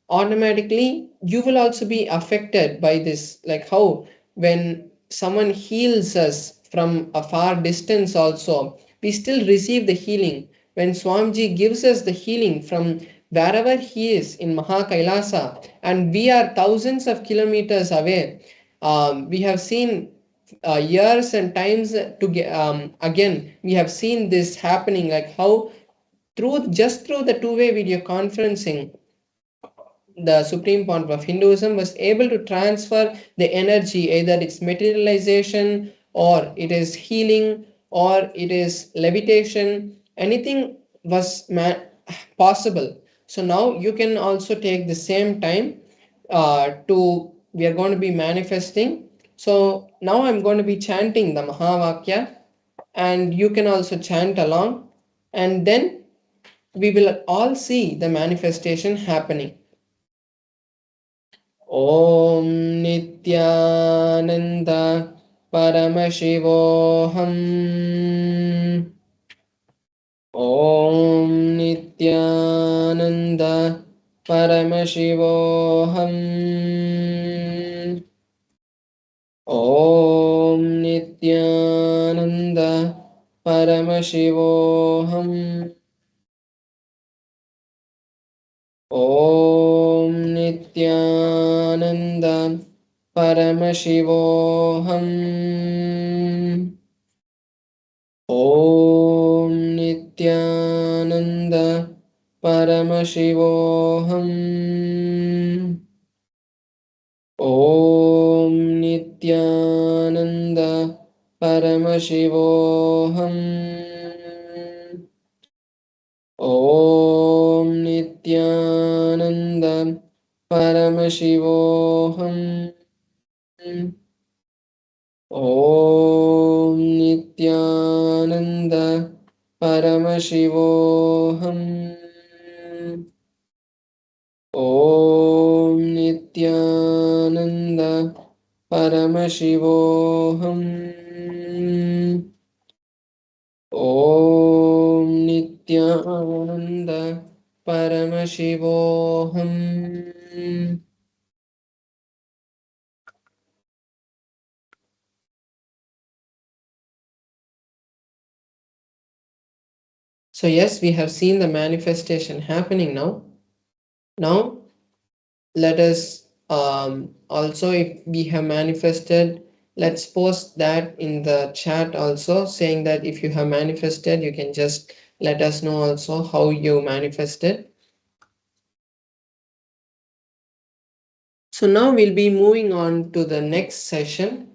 automatically you will also be affected by this. Like how when someone heals us from a far distance, also we still receive the healing. When Swamiji gives us the healing from wherever he is in Mahakailasa, and we are thousands of kilometers away, we have seen years and times to get, again we have seen this happening, like how through the two-way video conferencing, the supreme point of Hinduism was able to transfer the energy, either it's materialization or it is healing or it is levitation, anything was possible. So now you can also take the same time to, we are going to be manifesting. So now I'm going to be chanting the Mahavakya, and you can also chant along, and then we will all see the manifestation happening. ॐ नित्यानन्द परमशिवोऽहम् ॐ नित्यानन्द परमशिवोऽहम् ॐ नित्यानन्द परमशिवोऽहम् ॐ नित्यानन्द परमशिवोऽहम् ॐ नित्यानन्द परमशिवोऽहम् ॐ नित्यानन्द परमशिवोऽहम् ॐ नित्यानन्द परमशिवोऽहम् ॐ नित्यानन्द परमशिवोऽहम् ॐ नित्यानन्द परमशिवोऽहम् ॐ नित्यानन्द परमशिवोऽहम् So yes, we have seen the manifestation happening now. Now let us also, if we have manifested, let's post that in the chat also, saying that if you have manifested, you can just let us know also how you manifested. So now we'll be moving on to the next session.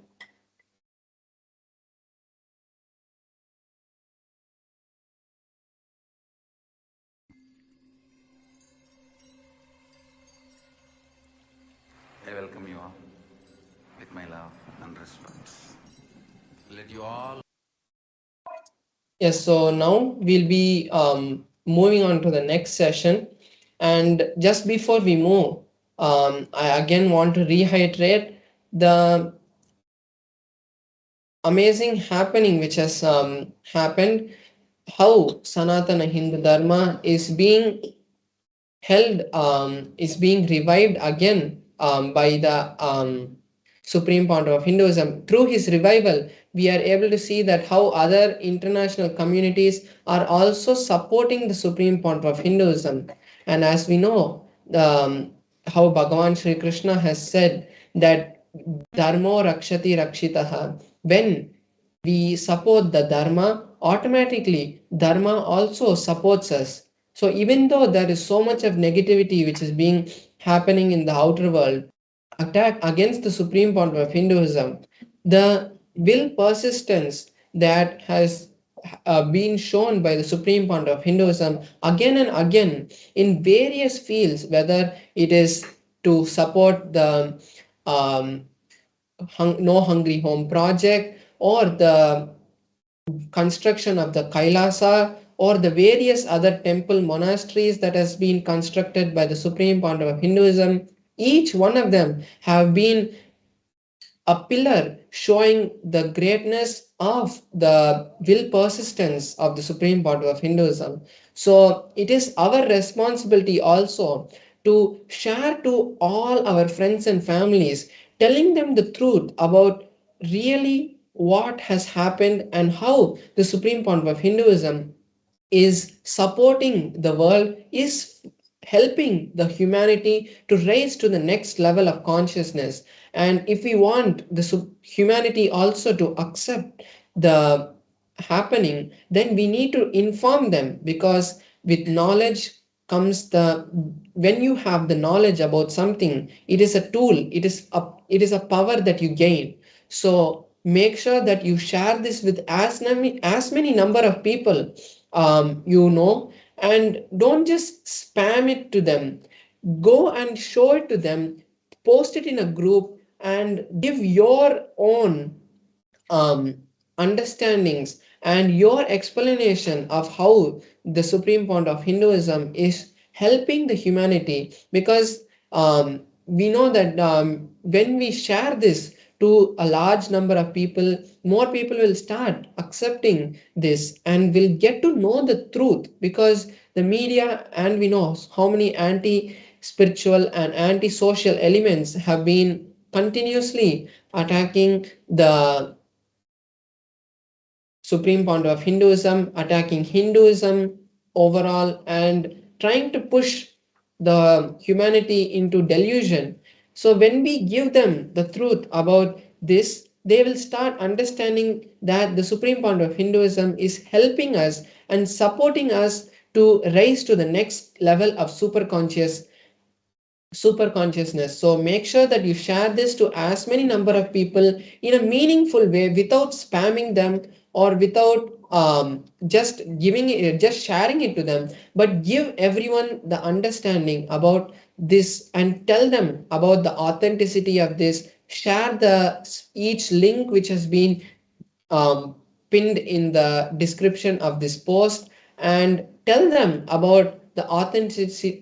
I welcome you all with my love and respect. Let you all. Yes, so now we'll be moving on to the next session. And just before we move, I again want to reiterate the amazing happening which has happened, how Sanatana Hindu Dharma is being held, is being revived again by the Supreme Founder of Hinduism. Through his revival, we are able to see that how other international communities are also supporting the Supreme Founder of Hinduism. And as we know, how Bhagavan Sri Krishna has said that Dharmo Rakshati Rakshitaha. When we support the Dharma, automatically Dharma also supports us. So even though there is so much of negativity which is being happening in the outer world, attack against the supreme point of Hinduism, the will persistence that has been shown by the supreme point of Hinduism again and again in various fields, whether it is to support the um, No Hungry Home project, or the construction of the Kailasa, or the various other temple monasteries that has been constructed by the supreme point of Hinduism. Each one of them have been a pillar showing the greatness of the will persistence of the supreme body of Hinduism. So it is our responsibility also to share to all our friends and families, telling them the truth about really what has happened and how the supreme point of Hinduism is supporting the world, is helping the humanity to raise to the next level of consciousness. And if we want the humanity also to accept the happening, then we need to inform them, because with knowledge comes the, when you have the knowledge about something, it is a tool, it is a power that you gain. So make sure that you share this with as many number of people and don't just spam it to them. Go and show it to them, post it in a group, and give your own um, understandings and your explanation of how the supreme point of Hinduism is helping the humanity. Because we know that when we share this to a large number of people, more people will start accepting this and will get to know the truth. Because the media, and we know how many anti spiritual and anti social elements have been continuously attacking the supreme point of Hinduism, attacking Hinduism overall, and trying to push the humanity into delusion. So when we give them the truth about this, they will start understanding that the supreme point of Hinduism is helping us and supporting us to rise to the next level of super consciousness. So make sure that you share this to as many number of people in a meaningful way, without spamming them, or without just sharing it to them, but give everyone the understanding about this and tell them about the authenticity of this. Share the each link which has been um, pinned in the description of this post, and tell them about the authenticity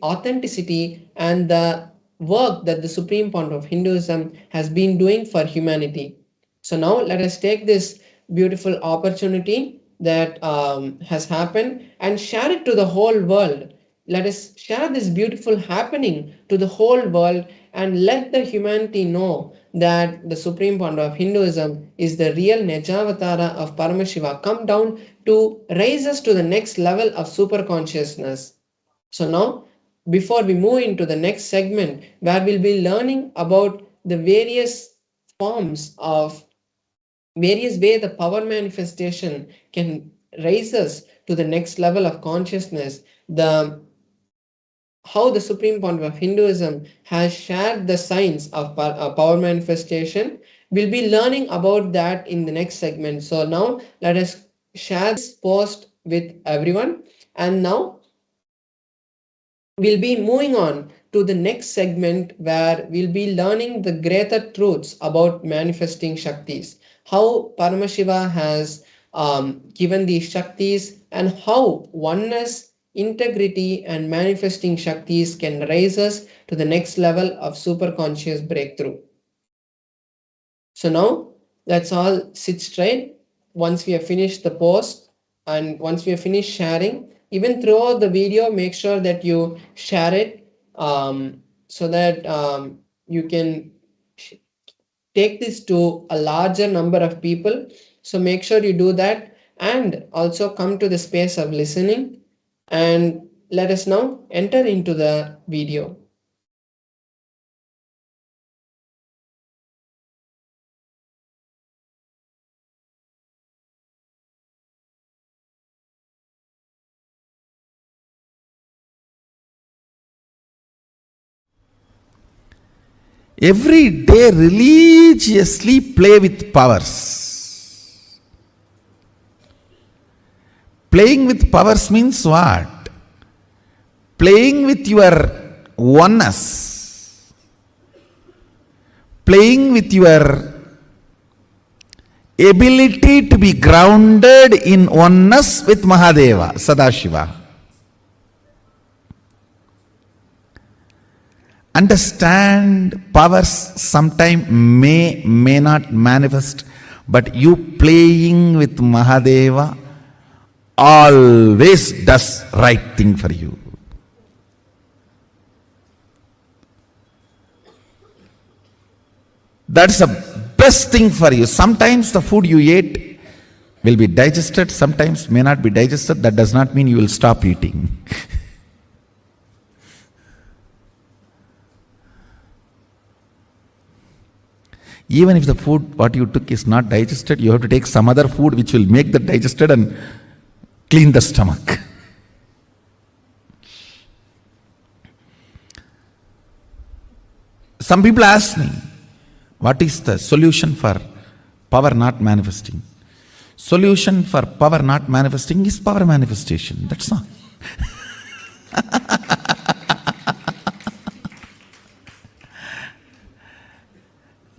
and the work that the supreme point of Hinduism has been doing for humanity. So now let us take this beautiful opportunity that has happened and share it to the whole world. Let us share this beautiful happening to the whole world, and let the humanity know that the supreme point of Hinduism is the real Nijavatara of Paramashiva, come down to raise us to the next level of super consciousness. So now, before we move into the next segment, where we'll be learning about the various forms of various way the power manifestation can raise us to the next level of consciousness, the how the supreme point of Hinduism has shared the science of power manifestation. We'll be learning about that in the next segment. So now let us share this post with everyone. And now we'll be moving on to the next segment, where we'll be learning the greater truths about manifesting Shaktis, how Paramashiva has given these Shaktis, and how oneness, integrity, and manifesting Shaktis can raise us to the next level of super conscious breakthrough. So now let's all sit straight. Once we have finished the post, and once we have finished sharing, even throughout the video, make sure that you share it, so that you can take this to a larger number of people. So make sure you do that, and also come to the space of listening. And let us now enter into the video. every day religiously play with powers. Playing with powers means what? Playing with your oneness. Playing with your ability to be grounded in oneness with Mahadeva, Sadashiva. Understand, powers sometime may not manifest, but you playing with Mahadeva always does right thing for you. That's the best thing for you. Sometimes the food you ate will be digested, sometimes may not be digested. That does not mean you will stop eating. Even if the food what you took is not digested, you have to take some other food which will make that digested and clean the stomach. Some people ask me, what is the solution for power not manifesting? Solution for power not manifesting is power manifestation. That's all.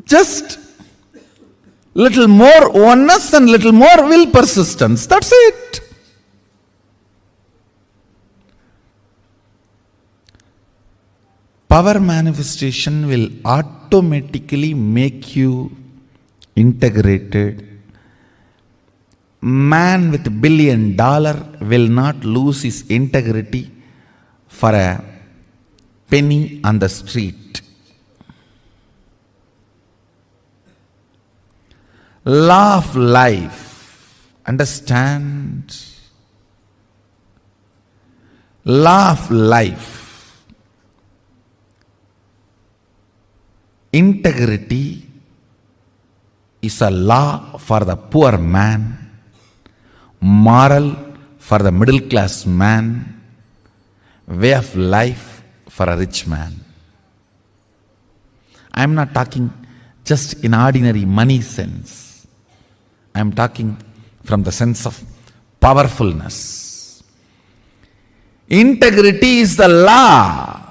Just little more oneness and little more will persistence. That's it. Power manifestation will automatically make you integrated. Man with $1 billion will not lose his integrity for a penny on the street. Law of life. Understand? Law of life. Integrity is a law for the poor man, moral for the middle class man, way of life for a rich man. I am not talking just in ordinary money sense. I am talking from the sense of powerfulness. Integrity is the law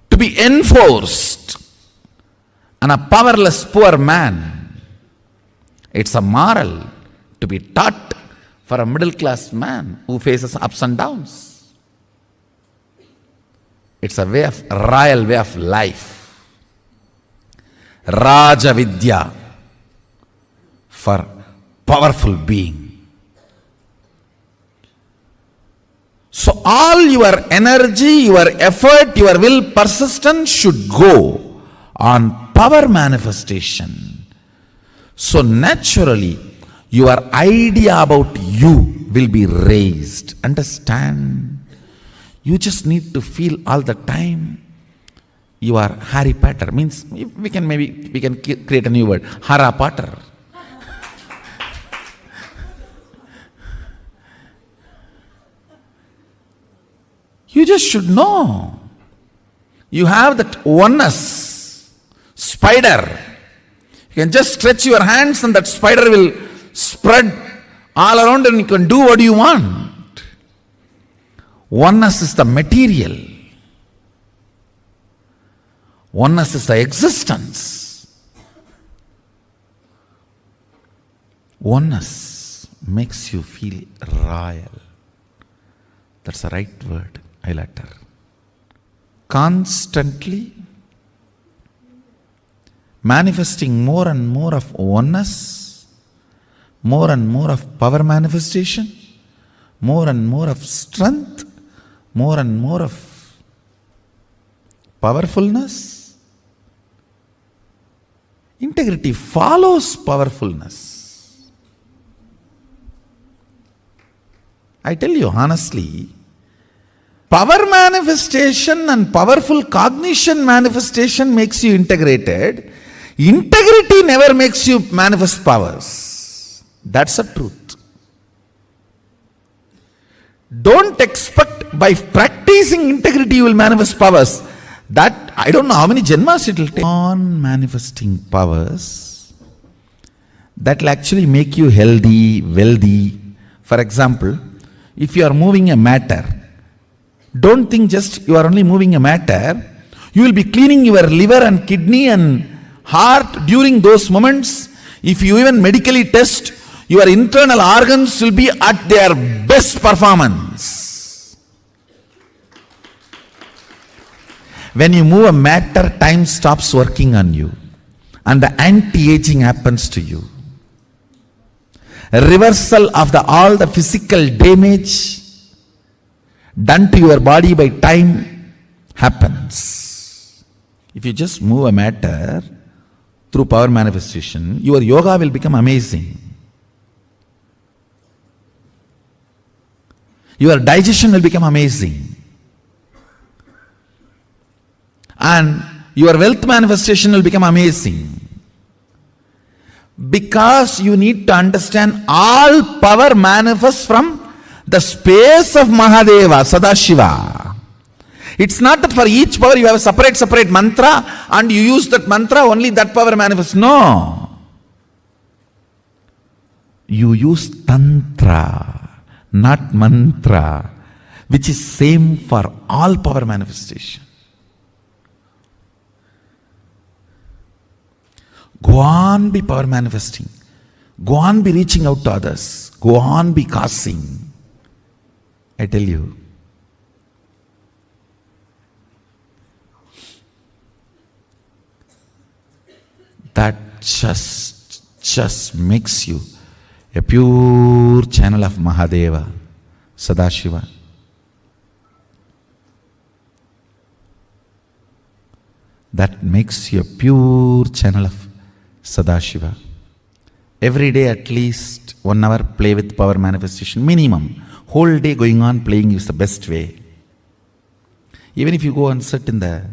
to be enforced on a powerless poor man. It's a moral to be taught for a middle class man who faces ups and downs. It's a way of royal way of life. Raja Vidya for powerful being. So all your energy, your effort, your will, persistence should go on power manifestation. So naturally, your idea about you will be raised. Understand? You just need to feel all the time you are Harry Potter. Means we can create a new word, Hara Potter. You just should know. You have that oneness. Spider. You can just stretch your hands and that spider will spread all around and you can do what you want. Oneness is the material. Oneness is the existence. Oneness makes you feel royal. That's the right word. I'll utter. Constantly manifesting more and more of oneness, more and more of power manifestation, more and more of strength, more and more of powerfulness. Integrity follows powerfulness. I tell you honestly, power manifestation and powerful cognition manifestation makes you integrated. Integrity never makes you manifest powers. That's the truth. Don't expect by practicing integrity you will manifest powers. I don't know how many janmas it will take. On manifesting powers that will actually make you healthy, wealthy. For example, if you are moving a matter, don't think just you are only moving a matter. You will be cleaning your liver and kidney and heart during those moments. If you even medically test, your internal organs will be at their best performance. When you move a matter, time stops working on you and the anti-aging happens to you. A reversal of all the physical damage done to your body by time happens. If you just move a matter through power manifestation, your yoga will become amazing. Your digestion will become amazing. And your wealth manifestation will become amazing. Because you need to understand all power manifests from the space of Mahadeva, Sadashiva. It's not that for each power you have a separate mantra and you use that mantra, only that power manifests. No. You use tantra, not mantra, which is same for all power manifestation. Go on be power manifesting. Go on be reaching out to others. Go on be causing. I tell you. That just makes you a pure channel of Mahadeva, Sadashiva. That makes you a pure channel of Sadashiva. Every day at least 1 hour play with power manifestation, minimum. Whole day going on playing is the best way. Even if you go and sit in the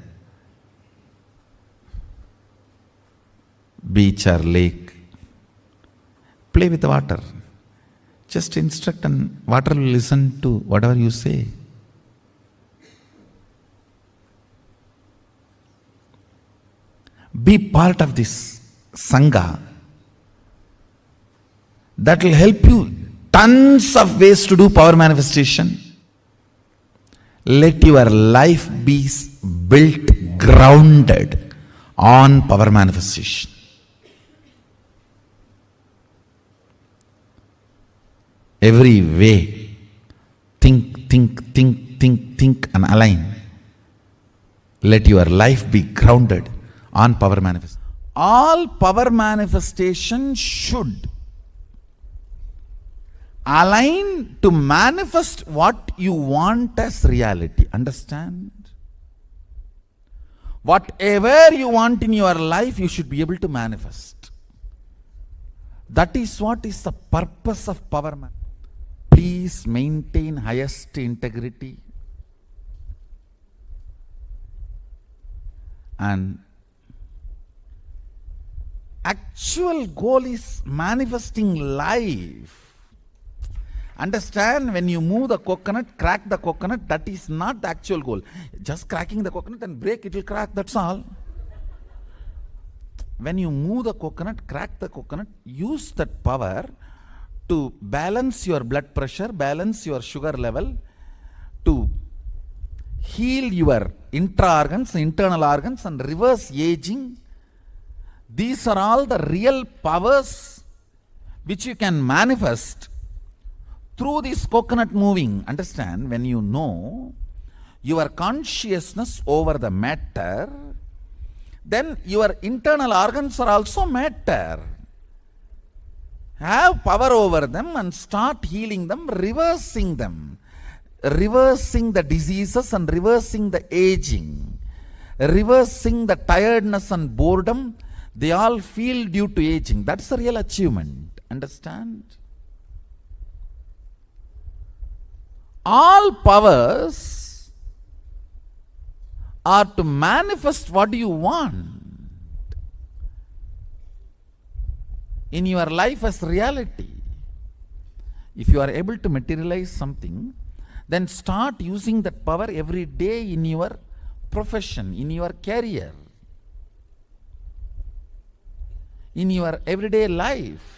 beach or lake, play with the water. Just instruct and water will listen to whatever you say. Be part of this Sangha. That will help you tons of ways to do power manifestation. Let your life be built, grounded on power manifestation. Every way, think and align. Let your life be grounded on power manifestation. All power manifestation should align to manifest what you want as reality. Understand? Whatever you want in your life, you should be able to manifest. That is what is the purpose of power manifestation. Please maintain highest integrity and actual goal is manifesting life. Understand, when you move the coconut, crack the coconut, that is not the actual goal. Just cracking the coconut and break, it will crack, that's all. When you move the coconut, crack the coconut, use that power to balance your blood pressure, balance your sugar level, to heal your intra-organs, internal organs and reverse aging. These are all the real powers which you can manifest through this coconut moving. Understand, when you know your consciousness over the matter, then your internal organs are also matter. Have power over them and start healing them, reversing them. Reversing the diseases and reversing the aging. Reversing the tiredness and boredom they all feel due to aging. That's the real achievement. Understand? All powers are to manifest what you want in your life as reality. If you are able to materialize something, then start using that power every day in your profession, in your career, in your everyday life.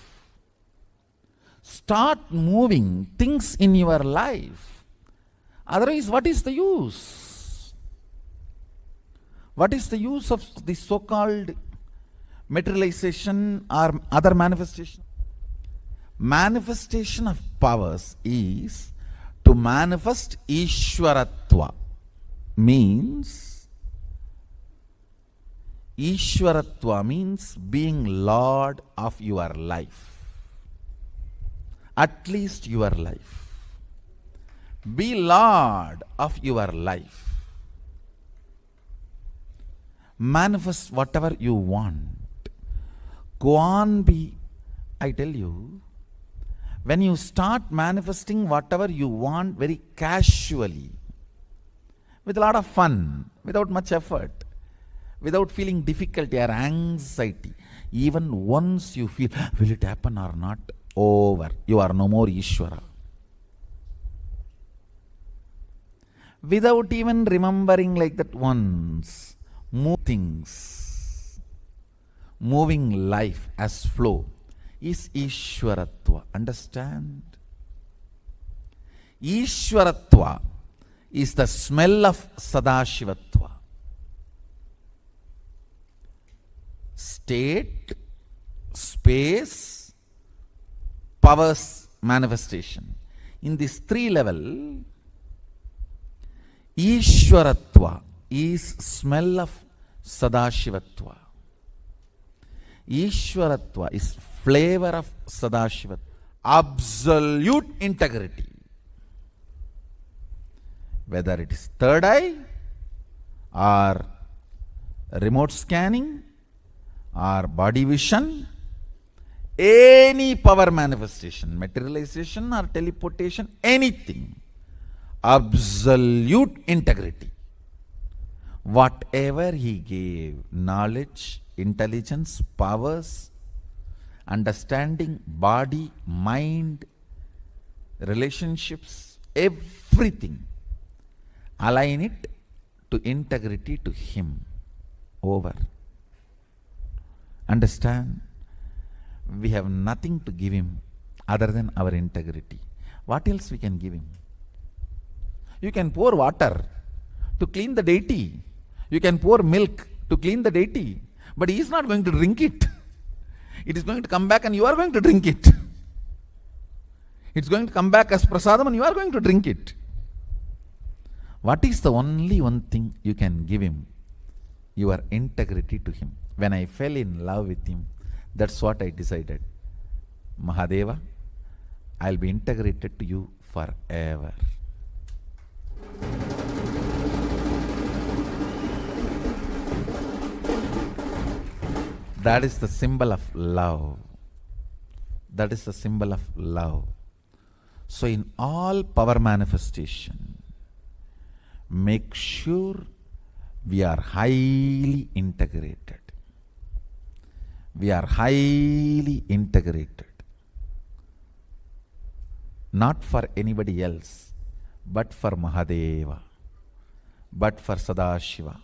Start moving things in your life. Otherwise, what is the use? What is the use of the so-called materialization or other manifestation? Manifestation of powers is to manifest Ishwaratva. Ishwaratva means being Lord of your life. At least your life. Be Lord of your life. Manifest whatever you want. Go on, I tell you, when you start manifesting whatever you want very casually, with a lot of fun, without much effort, without feeling difficulty or anxiety, even once you feel, will it happen or not? Over. You are no more Ishvara. Without even remembering like that once, move things, moving life as flow is Ishwaratva. Understand? Ishwaratva is the smell of Sadashivatva. State, space, powers manifestation. In this 3 level, Ishwaratva is smell of Sadashivatva. Ishwaratva is flavor of Sadashivatva. Absolute integrity. Whether it is third eye or remote scanning or body vision, any power manifestation, materialization or teleportation, anything, absolute integrity. Whatever he gave, knowledge, intelligence, powers, understanding, body, mind, relationships, everything, align it to integrity to him. Over. Understand? We have nothing to give him other than our integrity. What else we can give him? You can pour water to clean the deity. You can pour milk to clean the deity. But he is not going to drink it. It is going to come back and you are going to drink it. It's going to come back as prasadam and you are going to drink it. What is the only one thing you can give him? Your integrity to him. When I fell in love with him, that's what I decided. Mahadeva, I'll be integrated to you forever. That is the symbol of love. That is the symbol of love. So in all power manifestation, make sure we are highly integrated. We are highly integrated. Not for anybody else, but for Mahadeva, but for Sadashiva,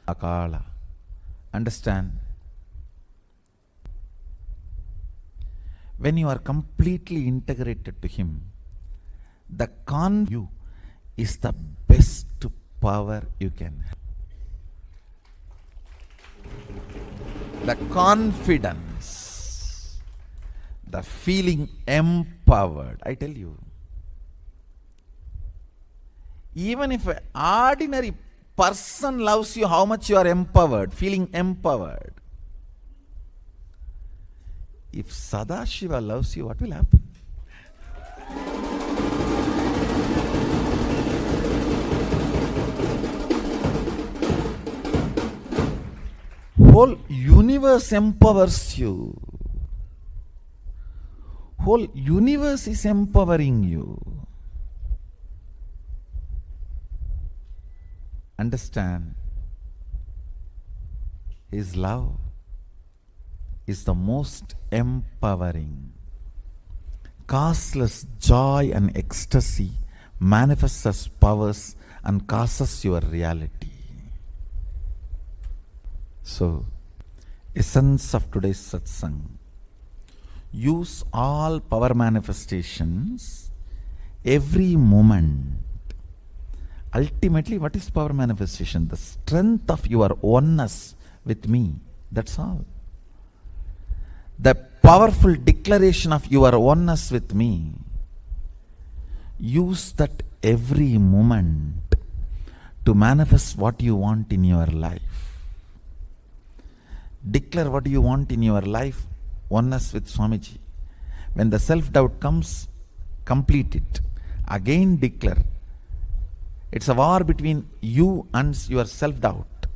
Akala. Understand? When you are completely integrated to him, the you is the best power you can have. The confidence, the feeling empowered. I tell you, even if an ordinary person loves you, how much you are empowered, feeling empowered. If Sadashiva loves you, what will happen? Whole universe empowers you. Whole universe is empowering you. Understand? His love is the most empowering. Causeless joy and ecstasy manifests as powers and causes your reality. So, essence of today's satsang. Use all power manifestations every moment. Ultimately, what is power manifestation? The strength of your oneness with me. That's all. The powerful declaration of your oneness with me. Use that every moment to manifest what you want in your life. Declare what you want in your life. Oneness with Swamiji. When the self-doubt comes, complete it. Again declare. It's a war between you and your self-doubt.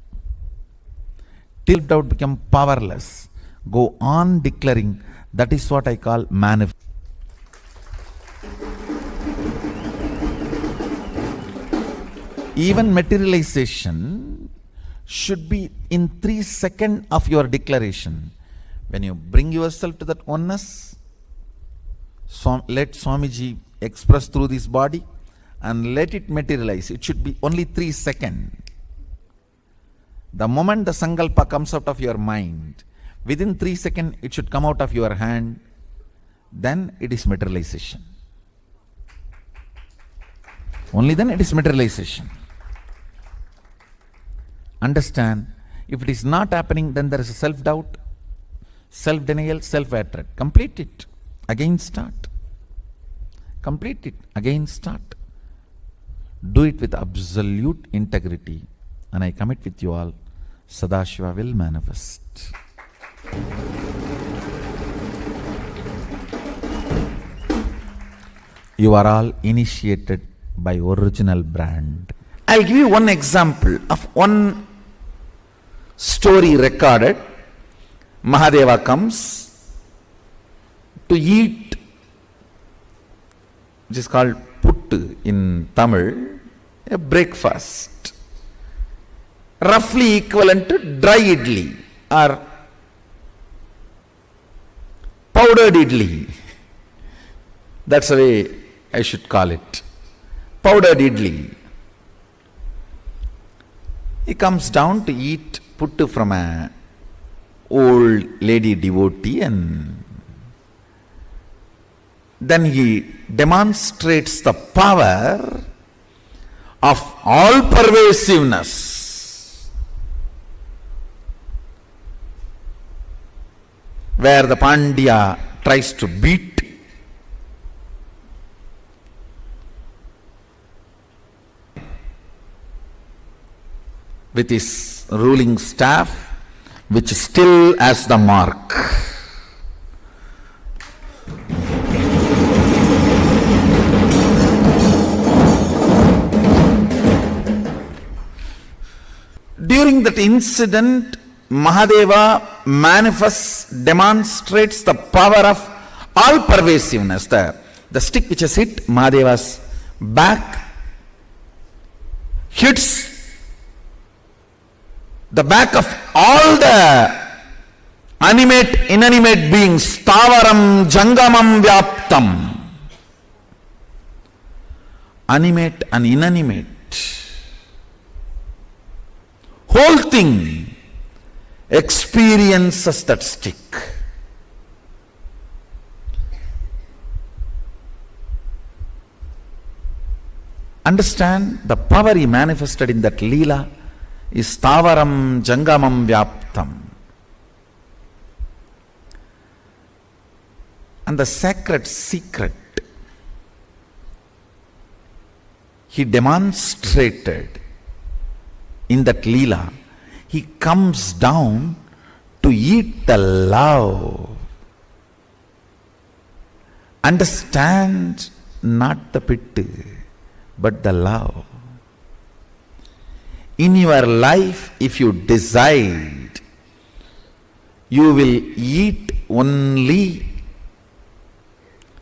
Till doubt become powerless. Go on declaring. That is what I call manifest. Even materialization should be in 3 seconds of your declaration. When you bring yourself to that oneness, let Swamiji express through this body and let it materialize. It should be only 3 seconds. The moment the sankalpa comes out of your mind, within 3 seconds it should come out of your hand, then it is materialization. Only then it is materialization. Understand, if it is not happening, then there is a self-doubt, self-denial, self-hatred. Complete it. Again start. Complete it. Again start. Do it with absolute integrity. And I commit with you all, Sadashiva will manifest. You are all initiated by original brand. I'll give you one example of one story recorded. Mahadeva comes to eat, which is called puttu in Tamil, a breakfast, roughly equivalent to dry idli or powdered idli. That's the way I should call it. Powdered idli. He comes down to eat puttu from a old lady devotee, and then he demonstrates the power of all pervasiveness, where the Pandya tries to beat, with his ruling staff, which still has the mark. During that incident, Mahadeva manifests, demonstrates the power of all pervasiveness. The stick which has hit Mahadeva's back hits the back of all the animate, inanimate beings. Stavaram jangamam vyaptam. Animate and inanimate. Whole thing experiences that stick. Understand, the power he manifested in that Leela is Stavaram Jangamam Vyaptam. And the sacred secret he demonstrated in that Leela. He comes down to eat the love. Understand, not the pit, but the love. In your life, if you decide, you will eat only,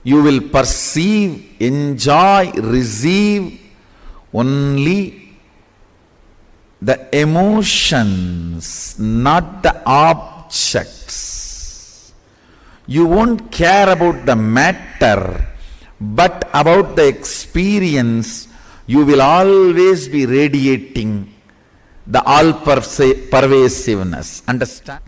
you will perceive, enjoy, receive only the emotions, not the objects. You won't care about the matter, but about the experience. You will always be radiating the all-pervasiveness. Understand?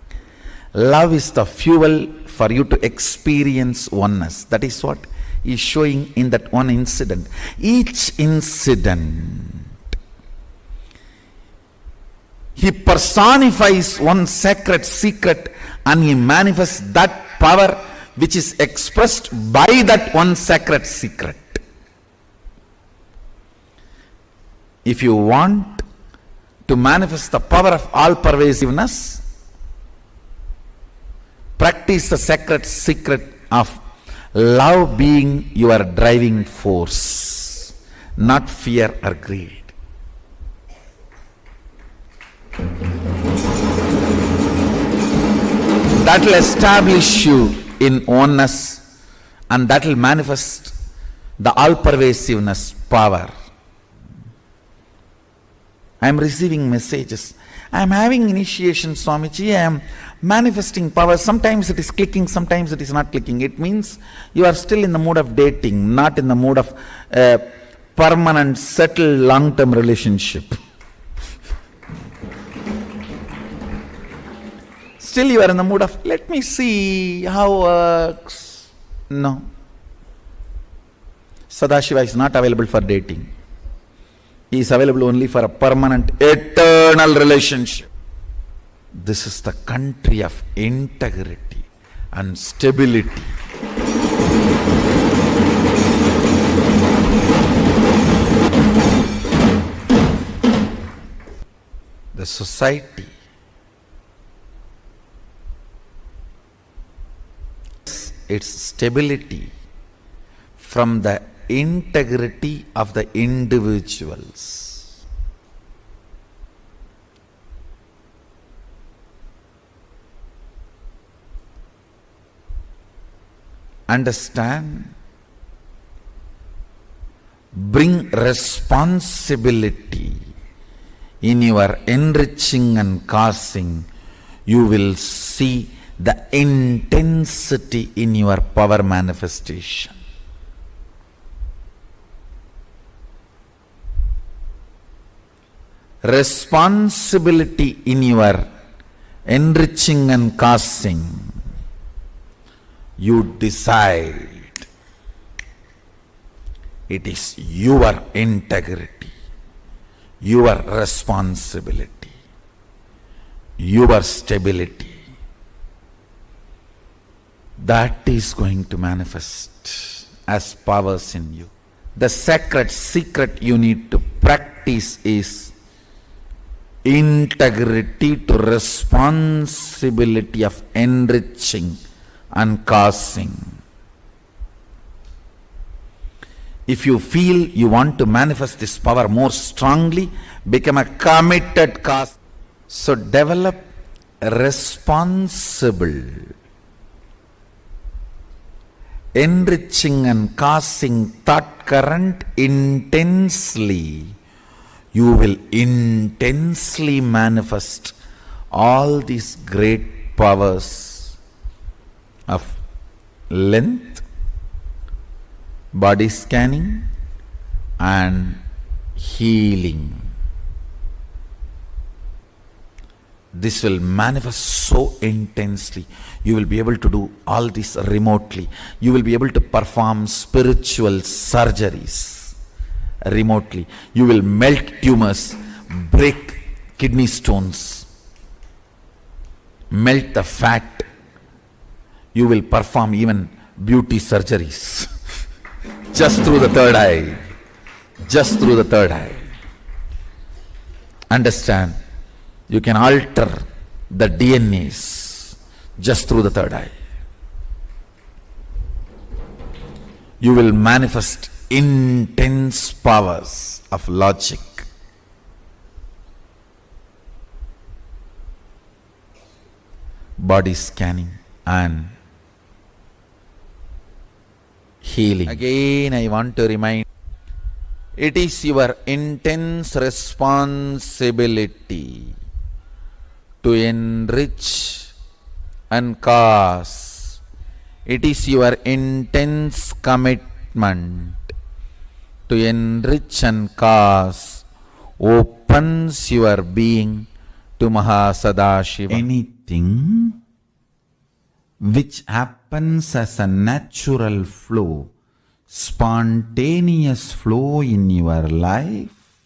Love is the fuel for you to experience oneness. That is what he is showing in that one incident. Each incident, he personifies one sacred secret and he manifests that power which is expressed by that one sacred secret. If you want to manifest the power of all-pervasiveness, practice the sacred secret of love being your driving force, not fear or greed. That will establish you in oneness, and that will manifest the all-pervasiveness power. I am receiving messages. I am having initiation, Swamiji. I am manifesting power. Sometimes it is clicking, sometimes it is not clicking. It means you are still in the mood of dating, not in the mood of permanent, settled, long-term relationship. Still you are in the mood of, let me see how works. No. Sadashiva is not available for dating. He is available only for a permanent, eternal relationship. This is the country of integrity and stability. The society its stability from the integrity of the individuals. Understand? Bring responsibility in your enriching and causing. You will see the intensity in your power manifestation. Responsibility in your enriching and causing. You decide. It is your integrity, your responsibility, your stability. That is going to manifest as powers in you. The sacred secret you need to practice is integrity to responsibility of enriching and causing. If you feel you want to manifest this power more strongly, become a committed cause. So develop a responsible, enriching and causing thought current intensely. You will intensely manifest all these great powers of length, body scanning and healing. This will manifest so intensely. You will be able to do all this remotely. You will be able to perform spiritual surgeries remotely. You will melt tumors, break kidney stones, melt the fat. You will perform even beauty surgeries just through the third eye. Just through the third eye. Understand? You can alter the DNAs just through the third eye. You will manifest intense powers of logic. Body scanning and healing. Again, I want to remind, it is your intense responsibility to enrich and cause. It is your intense commitment to enrich and cause open opens your being to Mahasadashiva. Anything which happens as a natural flow, spontaneous flow in your life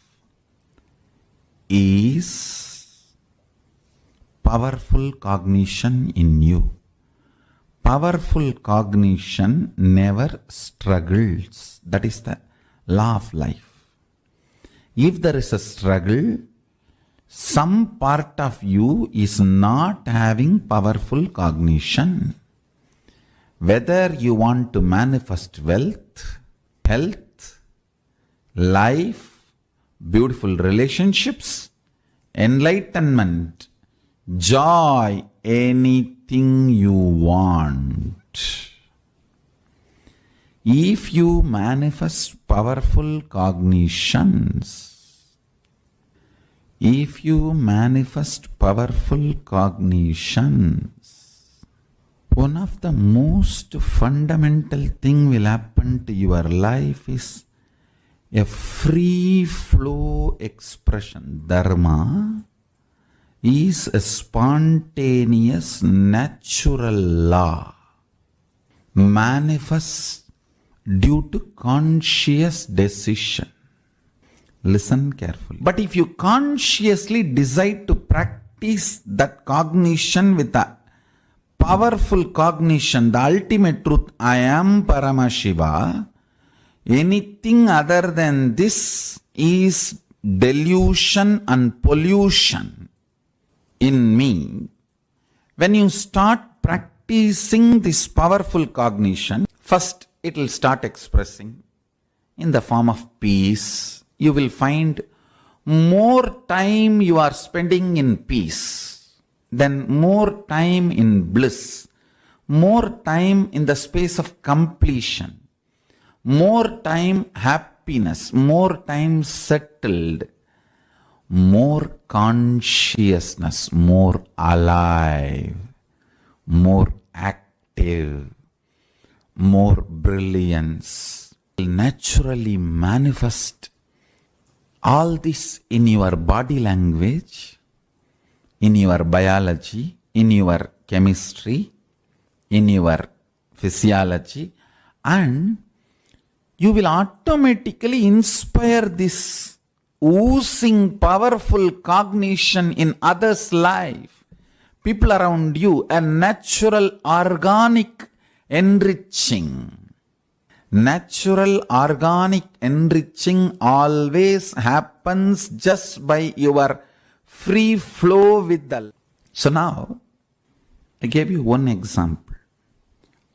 is powerful cognition in you. Powerful cognition never struggles. That is the law of life. If there is a struggle, some part of you is not having powerful cognition. Whether you want to manifest wealth, health, life, beautiful relationships, enlightenment, joy, anything you want. If you manifest powerful cognitions, one of the most fundamental thing will happen to your life is a free flow expression. Dharma is a spontaneous natural law, manifests due to conscious decision. Listen carefully. But if you consciously decide to practice that cognition with a powerful cognition, the ultimate truth, I am Paramashiva, anything other than this is delusion and pollution in me. When you start practicing this powerful cognition, first it will start expressing in the form of peace. You will find more time you are spending in peace, then more time in bliss, more time in the space of completion, more time happiness, more time settled, more consciousness, more alive, more active, more brilliance will naturally manifest. All this in your body language, in your biology, in your chemistry, in your physiology, and you will automatically inspire this oozing powerful cognition in others' life, people around you, a natural organic enriching. Natural organic enriching always happens just by your free flow with the. So now, I gave you one example.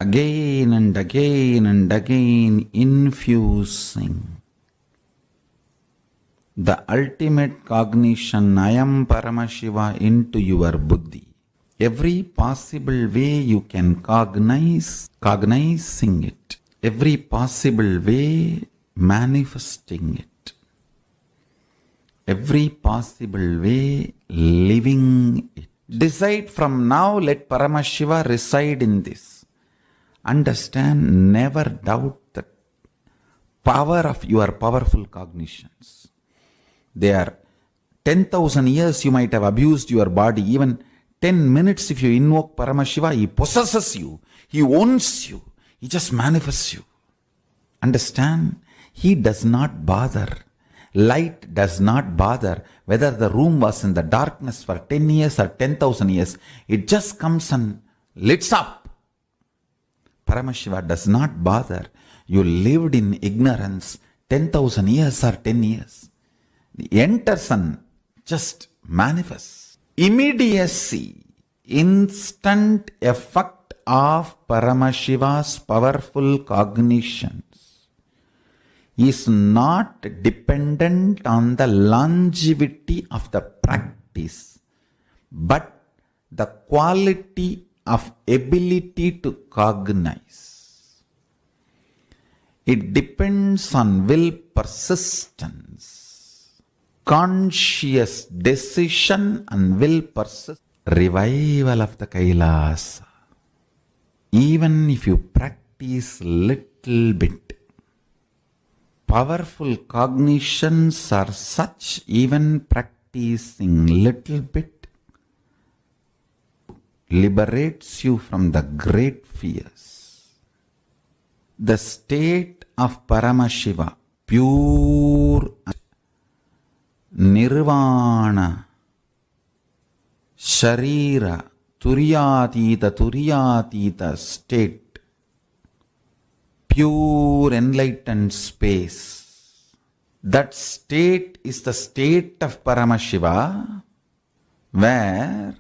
Again and again and again infusing the ultimate cognition, I am Paramashiva, into your buddhi. Every possible way you can cognizing it. Every possible way manifesting it. Every possible way living it. Decide from now, let Paramashiva reside in this. Understand, never doubt the power of your powerful cognitions. They are 10,000 years you might have abused your body. Even 10 minutes if you invoke Paramashiva, he possesses you. He owns you. He just manifests you. Understand? He does not bother. Light does not bother whether the room was in the darkness for 10 years or 10,000 years. It just comes and lights up. Paramashiva does not bother. You lived in ignorance 10,000 years or 10 years. The enters and just manifests. Immediacy, instant effect of Paramashiva's powerful cognitions is not dependent on the longevity of the practice, but the quality of ability to cognize. It depends on will persistence, conscious decision and will persist. Revival of the Kailasa. Even if you practice little bit, powerful cognitions are such, even practicing little bit liberates you from the great fears. The state of Paramashiva, pure nirvana, sharira, turiyatita state, pure enlightened space. That state is the state of Paramashiva, where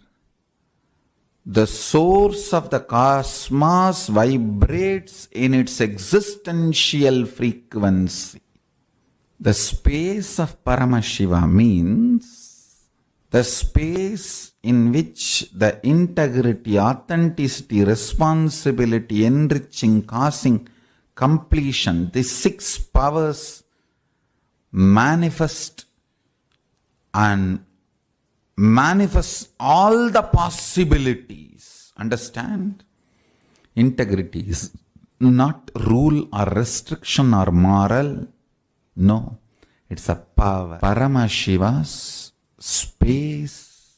the source of the cosmos vibrates in its existential frequency. The space of Paramashiva means the space in which the integrity, authenticity, responsibility, enriching, causing, completion, these 6 powers manifest and manifest all the possibilities. Understand? Integrity is not rule or restriction or moral. No, it's a power. Paramashiva's space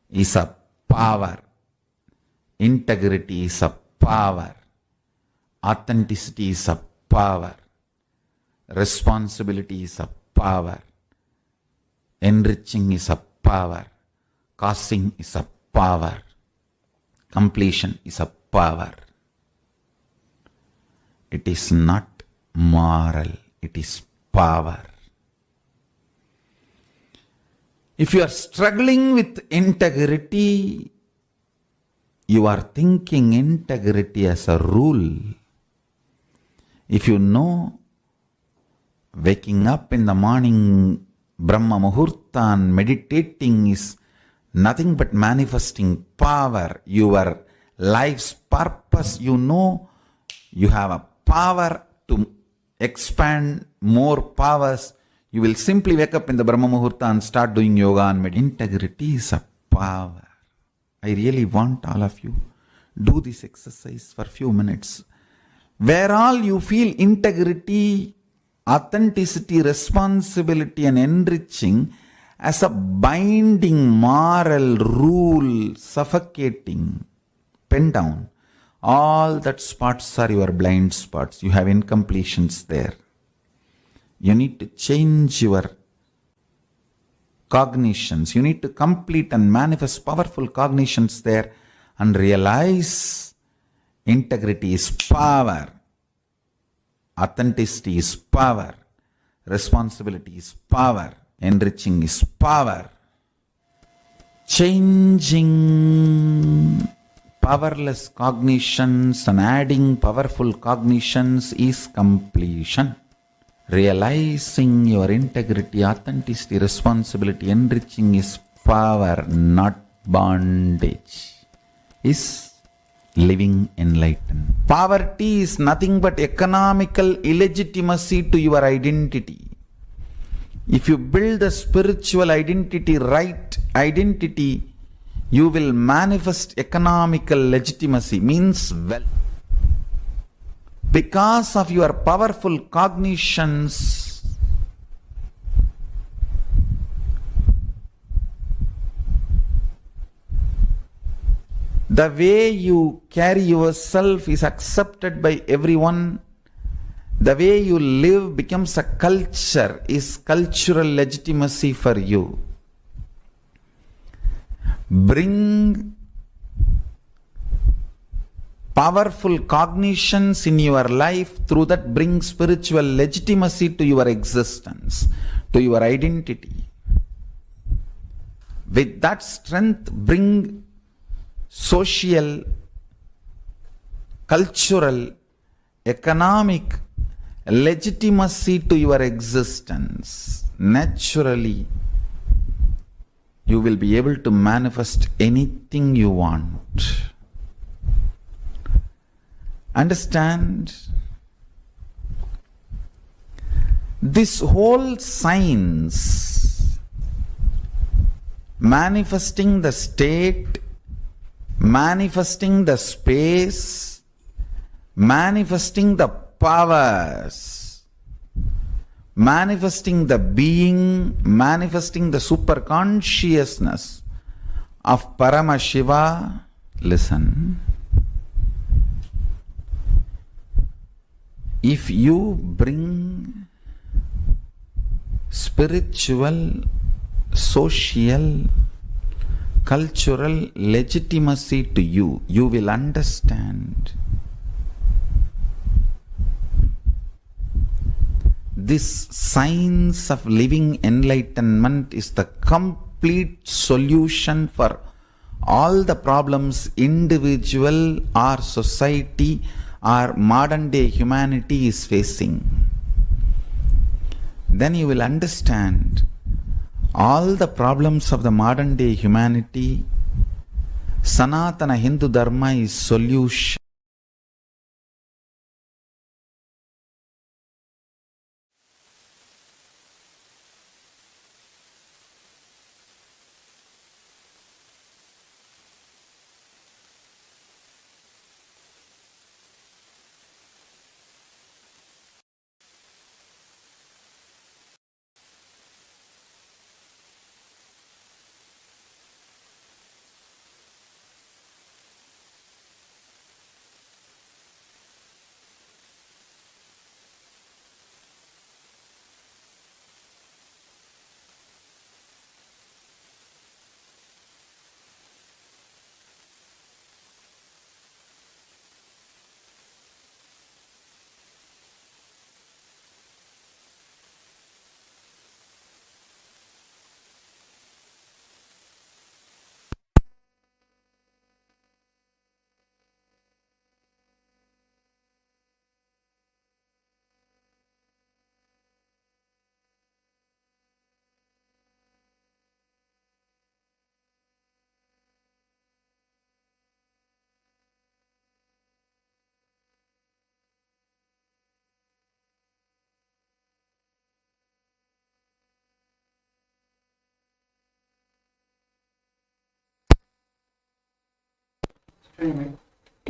is a power. Integrity is a power. Authenticity is a power. Responsibility is a power. Enriching is a power. Causing is a power. Completion is a power. It is not moral. It is power. If you are struggling with integrity, you are thinking integrity as a rule. If you know waking up in the morning, Brahma Muhurta, and meditating is nothing but manifesting power, your life's purpose, you know you have a power to expand more powers, you will simply wake up in the Brahma Muhurta and start doing yoga and meditation. Integrity is a power. I really want all of you do this exercise for a few minutes. Where all you feel integrity, authenticity, responsibility and enriching as a binding moral rule, suffocating, pen down. All that spots are your blind spots. You have incompletions there. You need to change your cognitions. You need to complete and manifest powerful cognitions there and realize integrity is power. Authenticity is power. Responsibility is power. Enriching is power. Changing powerless cognitions and adding powerful cognitions is completion. Realizing your integrity, authenticity, responsibility, enriching is power, not bondage, is living enlightened. Poverty is nothing but economical illegitimacy to your identity. If you build the spiritual identity, right identity, you will manifest economical legitimacy, means wealth. Because of your powerful cognitions, the way you carry yourself is accepted by everyone. The way you live becomes a culture, is cultural legitimacy for you. Bring powerful cognitions in your life, through that bring spiritual legitimacy to your existence, to your identity. With that strength, bring social, cultural, economic legitimacy to your existence. Naturally, you will be able to manifest anything you want. Understand? This whole science, manifesting the state, manifesting the space, manifesting the powers, manifesting the being, manifesting the super consciousness of Paramashiva. Listen. If you bring spiritual, social, cultural legitimacy to you, you will understand this science of living enlightenment is the complete solution for all the problems individual or society or modern day humanity is facing. Then you will understand all the problems of the modern day humanity, Sanatana Hindu Dharma is solution.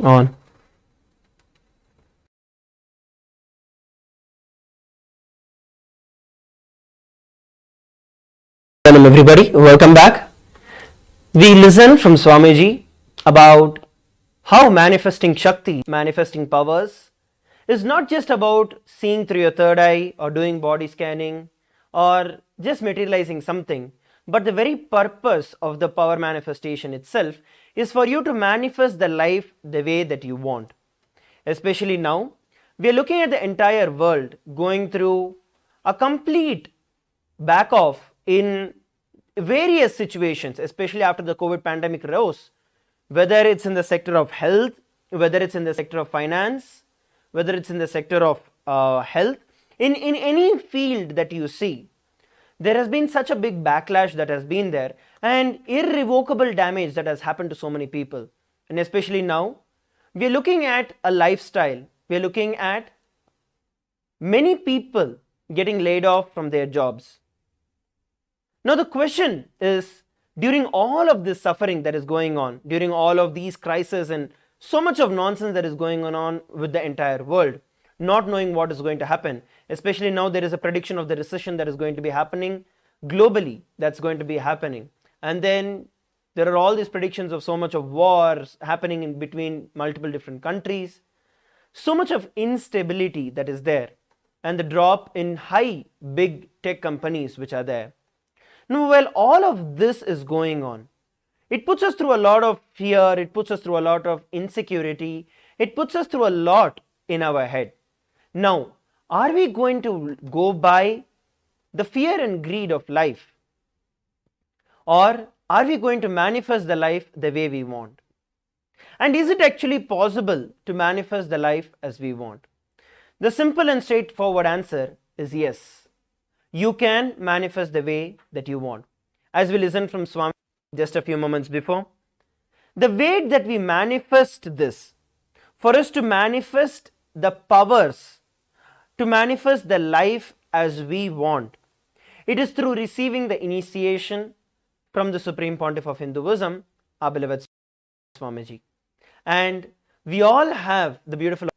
On. Hello everybody, welcome back. We listened from Swamiji about how manifesting Shakti, manifesting powers, is not just about seeing through your third eye or doing body scanning or just materializing something, but the very purpose of the power manifestation itself is for you to manifest the life the way that you want. Especially now, we are looking at the entire world going through a complete back off in various situations, especially after the COVID pandemic rose, whether it's in the sector of health, whether it's in the sector of finance, whether it's in the sector of health, in any field that you see, there has been such a big backlash that has been there and irrevocable damage that has happened to so many people. And especially now, we are looking at a lifestyle, we are looking at many people getting laid off from their jobs. Now the question is, during all of this suffering that is going on, during all of these crises and so much of nonsense that is going on with the entire world, not knowing what is going to happen, especially now there is a prediction of the recession that is going to be happening globally, that's going to be happening. And then there are all these predictions of so much of wars happening in between multiple different countries, so much of instability that is there, and the drop in high big tech companies which are there. Now, while all of this is going on, it puts us through a lot of fear, it puts us through a lot of insecurity, it puts us through a lot in our head. Now, are we going to go by the fear and greed of life? Or are we going to manifest the life the way we want? And is it actually possible to manifest the life as we want? The simple and straightforward answer is yes. You can manifest the way that you want. As we listened from Swami just a few moments before, the way that we manifest this, for us to manifest the powers, to manifest the life as we want, it is through receiving the initiation from the Supreme Pontiff of Hinduism, our beloved Swamiji. And we all have the beautiful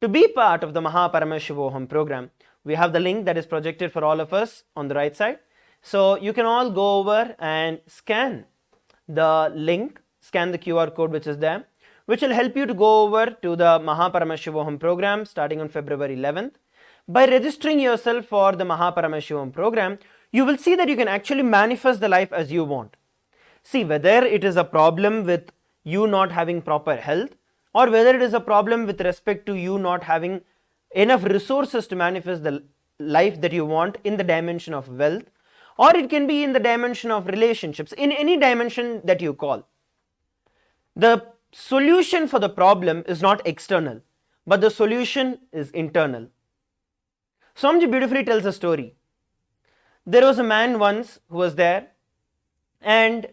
To be part of the Paramashivam program, we have the link that is projected for all of us on the right side. So you can all go over and scan the link, scan the QR code which is there, which will help you to go over to the Paramashivam program starting on February 11th. By registering yourself for the Paramashivam program, you will see that you can actually manifest the life as you want. See, whether it is a problem with you not having proper health, or whether it is a problem with respect to you not having enough resources to manifest the life that you want in the dimension of wealth, or it can be in the dimension of relationships, in any dimension that you call. The solution for the problem is not external, but the solution is internal. Swamiji beautifully tells a story. There was a man once who was there, and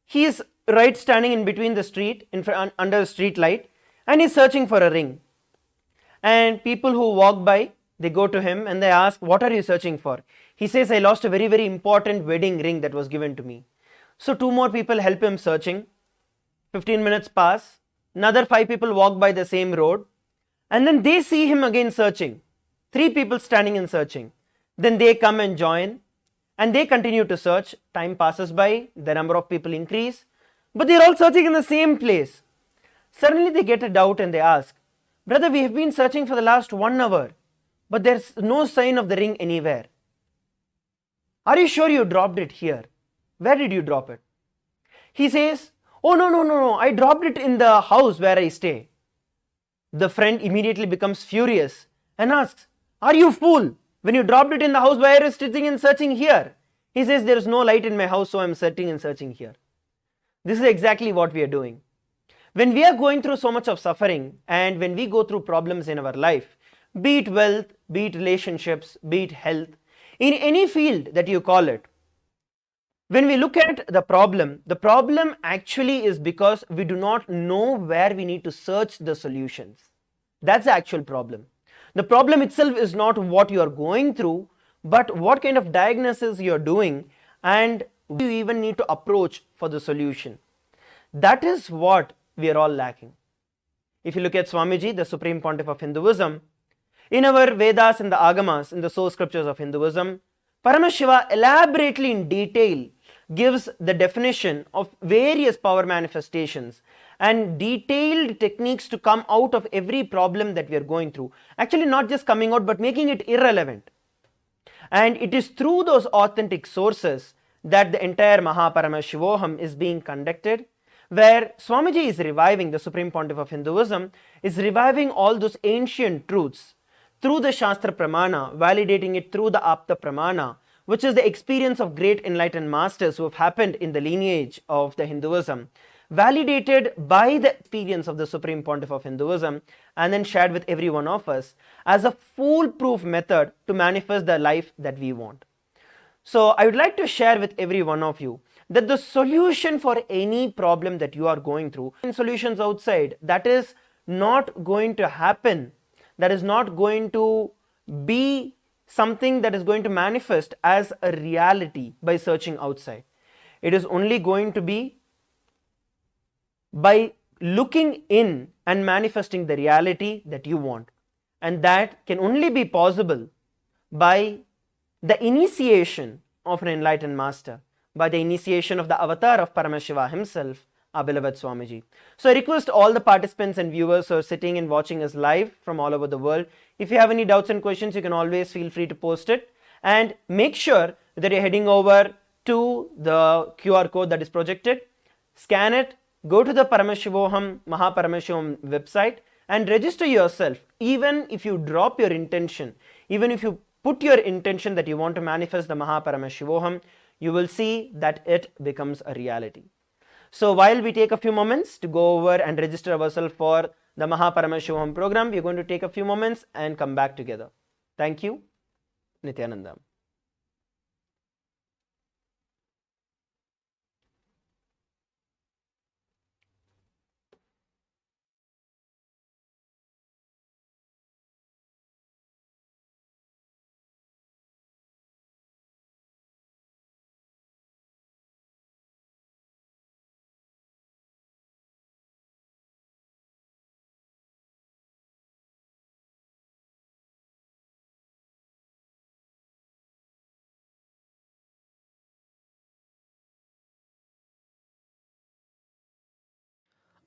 he is right standing in between the street, under a street light, and he is searching for a ring. And people who walk by, they go to him and they ask, what are you searching for? He says, I lost a very, very important wedding ring that was given to me. So 2 more people help him searching. 15 minutes pass. Another 5 people walk by the same road. And then they see him again searching. 3 people standing and searching. Then they come and join. And they continue to search. Time passes by. The number of people increase. But they are all searching in the same place. Suddenly they get a doubt and they ask, brother, we have been searching for the last 1 hour, but there's no sign of the ring anywhere. Are you sure you dropped it here? Where did you drop it? He says, oh no, I dropped it in the house where I stay. The friend immediately becomes furious and asks, are you fool? When you dropped it in the house, why are you sitting and searching here? He says, there is no light in my house, so I'm sitting and searching here. This is exactly what we are doing. When we are going through so much of suffering, and when we go through problems in our life, be it wealth, be it relationships, be it health, in any field that you call it, when we look at the problem actually is because we do not know where we need to search the solutions. That's the actual problem. The problem itself is not what you are going through, but what kind of diagnosis you are doing and you even need to approach for the solution. That is what we are all lacking. If you look at Swamiji, the Supreme Pontiff of Hinduism, in our Vedas and the Agamas, in the source scriptures of Hinduism, Paramashiva elaborately in detail gives the definition of various power manifestations and detailed techniques to come out of every problem that we are going through. Actually not just coming out, but making it irrelevant. And it is through those authentic sources that the entire Paramashivoham is being conducted, where Swamiji is reviving, the Supreme Pontiff of Hinduism, is reviving all those ancient truths through the Shastra Pramana, validating it through the Apta Pramana, which is the experience of great enlightened masters who have happened in the lineage of the Hinduism, validated by the experience of the Supreme Pontiff of Hinduism, and then shared with every one of us as a foolproof method to manifest the life that we want. So I would like to share with every one of you that the solution for any problem that you are going through, in solutions outside, that is not going to happen, that is not going to be something that is going to manifest as a reality by searching outside. It is only going to be by looking in and manifesting the reality that you want. And that can only be possible by the initiation of an enlightened master, by the initiation of the avatar of Paramashiva himself, our beloved Swamiji. So I request all the participants and viewers who are sitting and watching us live from all over the world, if you have any doubts and questions, you can always feel free to post it, and make sure that you're heading over to the QR code that is projected, scan it, go to the Paramashivoham, Paramashivam website and register yourself. Even if you drop your intention, even if you put your intention that you want to manifest the Paramashivoham, you will see that it becomes a reality. So while we take a few moments to go over and register ourselves for the Paramashivam program, we are going to take a few moments and come back together. Thank you. Nithyananda.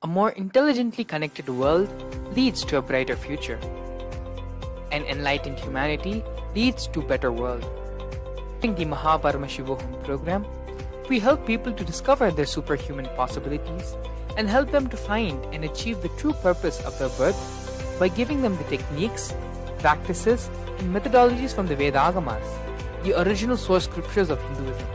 A more intelligently connected world leads to a brighter future. An enlightened humanity leads to a better world. In the Paramashivam program, we help people to discover their superhuman possibilities and help them to find and achieve the true purpose of their birth by giving them the techniques, practices, and methodologies from the Vedagamas, the original source scriptures of Hinduism.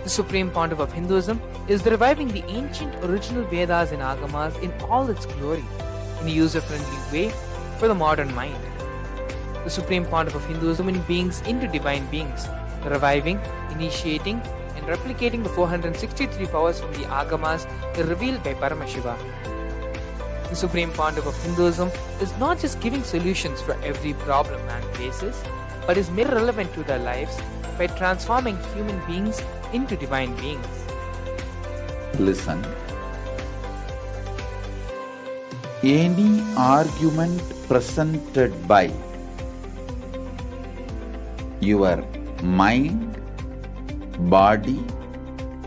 The Supreme Pontiff of Hinduism is reviving the ancient original Vedas and Agamas in all its glory, in a user-friendly way for the modern mind. The Supreme Pontiff of Hinduism in beings into divine beings, reviving, initiating, and replicating the 463 powers from the Agamas revealed by Paramashiva. The Supreme Pontiff of Hinduism is not just giving solutions for every problem man faces, but is made relevant to their lives by transforming human beings into divine beings. Listen. Any argument presented by your mind, body,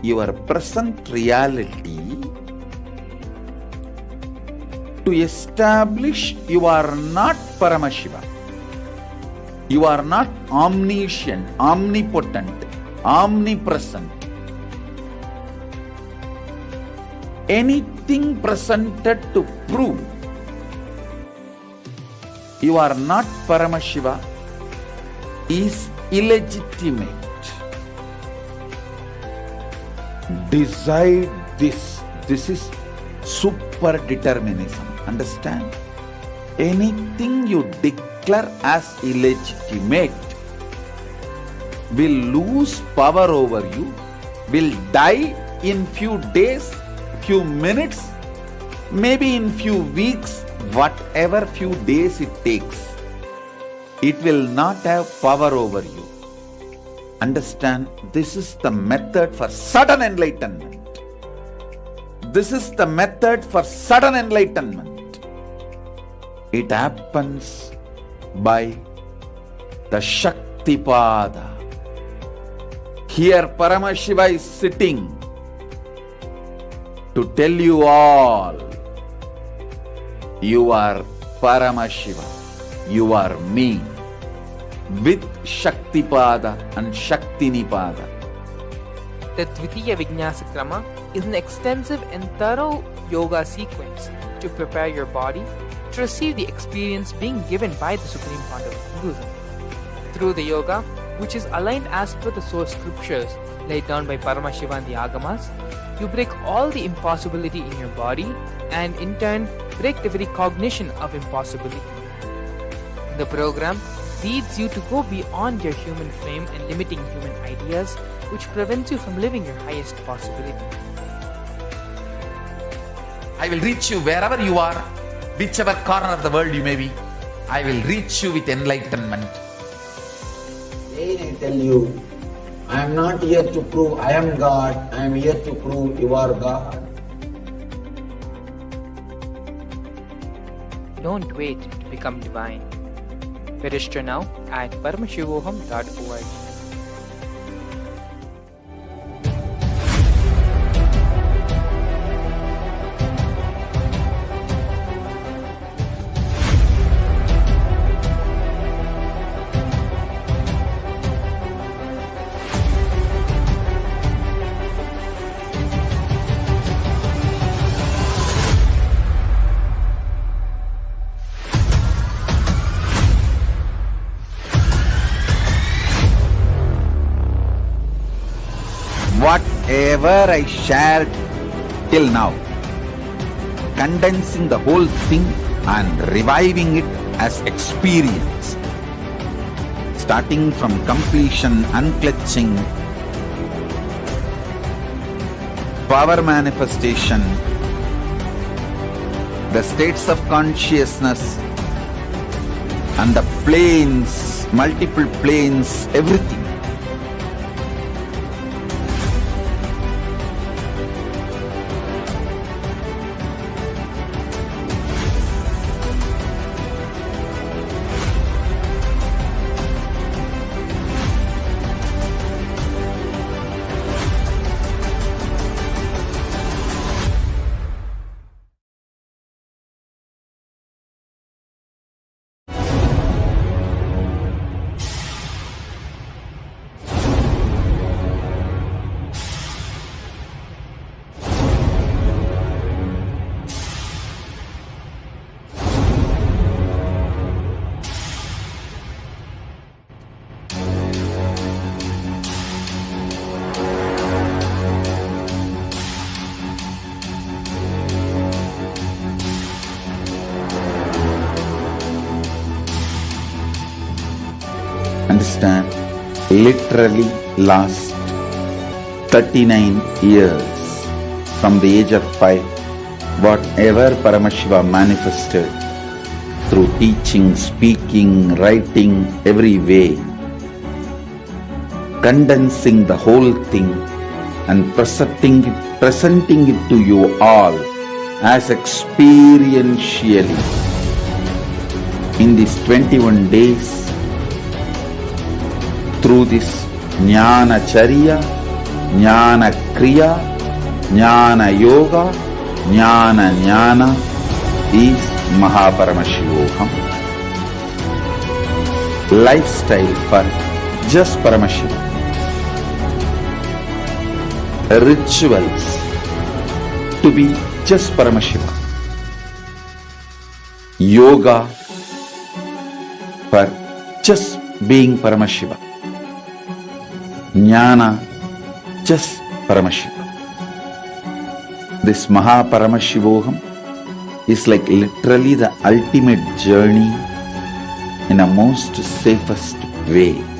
your present reality to establish you are not Paramashiva. You are not omniscient, omnipotent, omnipresent. Anything presented to prove you are not Paramashiva is illegitimate. Decide this. This is super determinism. Understand? Anything you declare as illegitimate will lose power over you, will die in few days, few minutes, maybe in few weeks, whatever few days it takes. It will not have power over you. Understand, this is the method for sudden enlightenment. This is the method for sudden enlightenment. It happens by the Shaktipada. Here Paramashiva is sitting to tell you all, you are Paramashiva, you are me, with Shaktipada and Shaktinipada. The Dvitiya Vijnasa Krama is an extensive and thorough yoga sequence to prepare your body to receive the experience being given by the Supreme Pontiff of Hinduism. Through the yoga, which is aligned as per the source scriptures laid down by Paramashiva and the Agamas, you break all the impossibility in your body and in turn break the very cognition of impossibility. The program leads you to go beyond your human frame and limiting human ideas, which prevents you from living your highest possibility. I will reach you wherever you are, whichever corner of the world you may be. I will reach you with enlightenment. Again I tell you, I am not here to prove I am God, I am here to prove you are God. Don't wait to become divine. Register now at paramashivoham.org. Whatever I shared till now, condensing the whole thing and reviving it as experience, starting from completion, unclutching, power manifestation, the states of consciousness, and the planes, multiple planes, everything. Understand? Literally last 39 years from the age of 5, whatever Paramashiva manifested through teaching, speaking, writing, every way, condensing the whole thing and presenting it to you all as experientially in these 21 days through this Jnana Charya, Jnana Kriya, Jnana Yoga, Jnana is Mahaparamashivoham. Lifestyle for just Paramashiva. Rituals to be just Paramashiva. Yoga for just being Paramashiva. Jnana just Paramashiva. This Mahaparamashivoham is like literally the ultimate journey in a most safest way.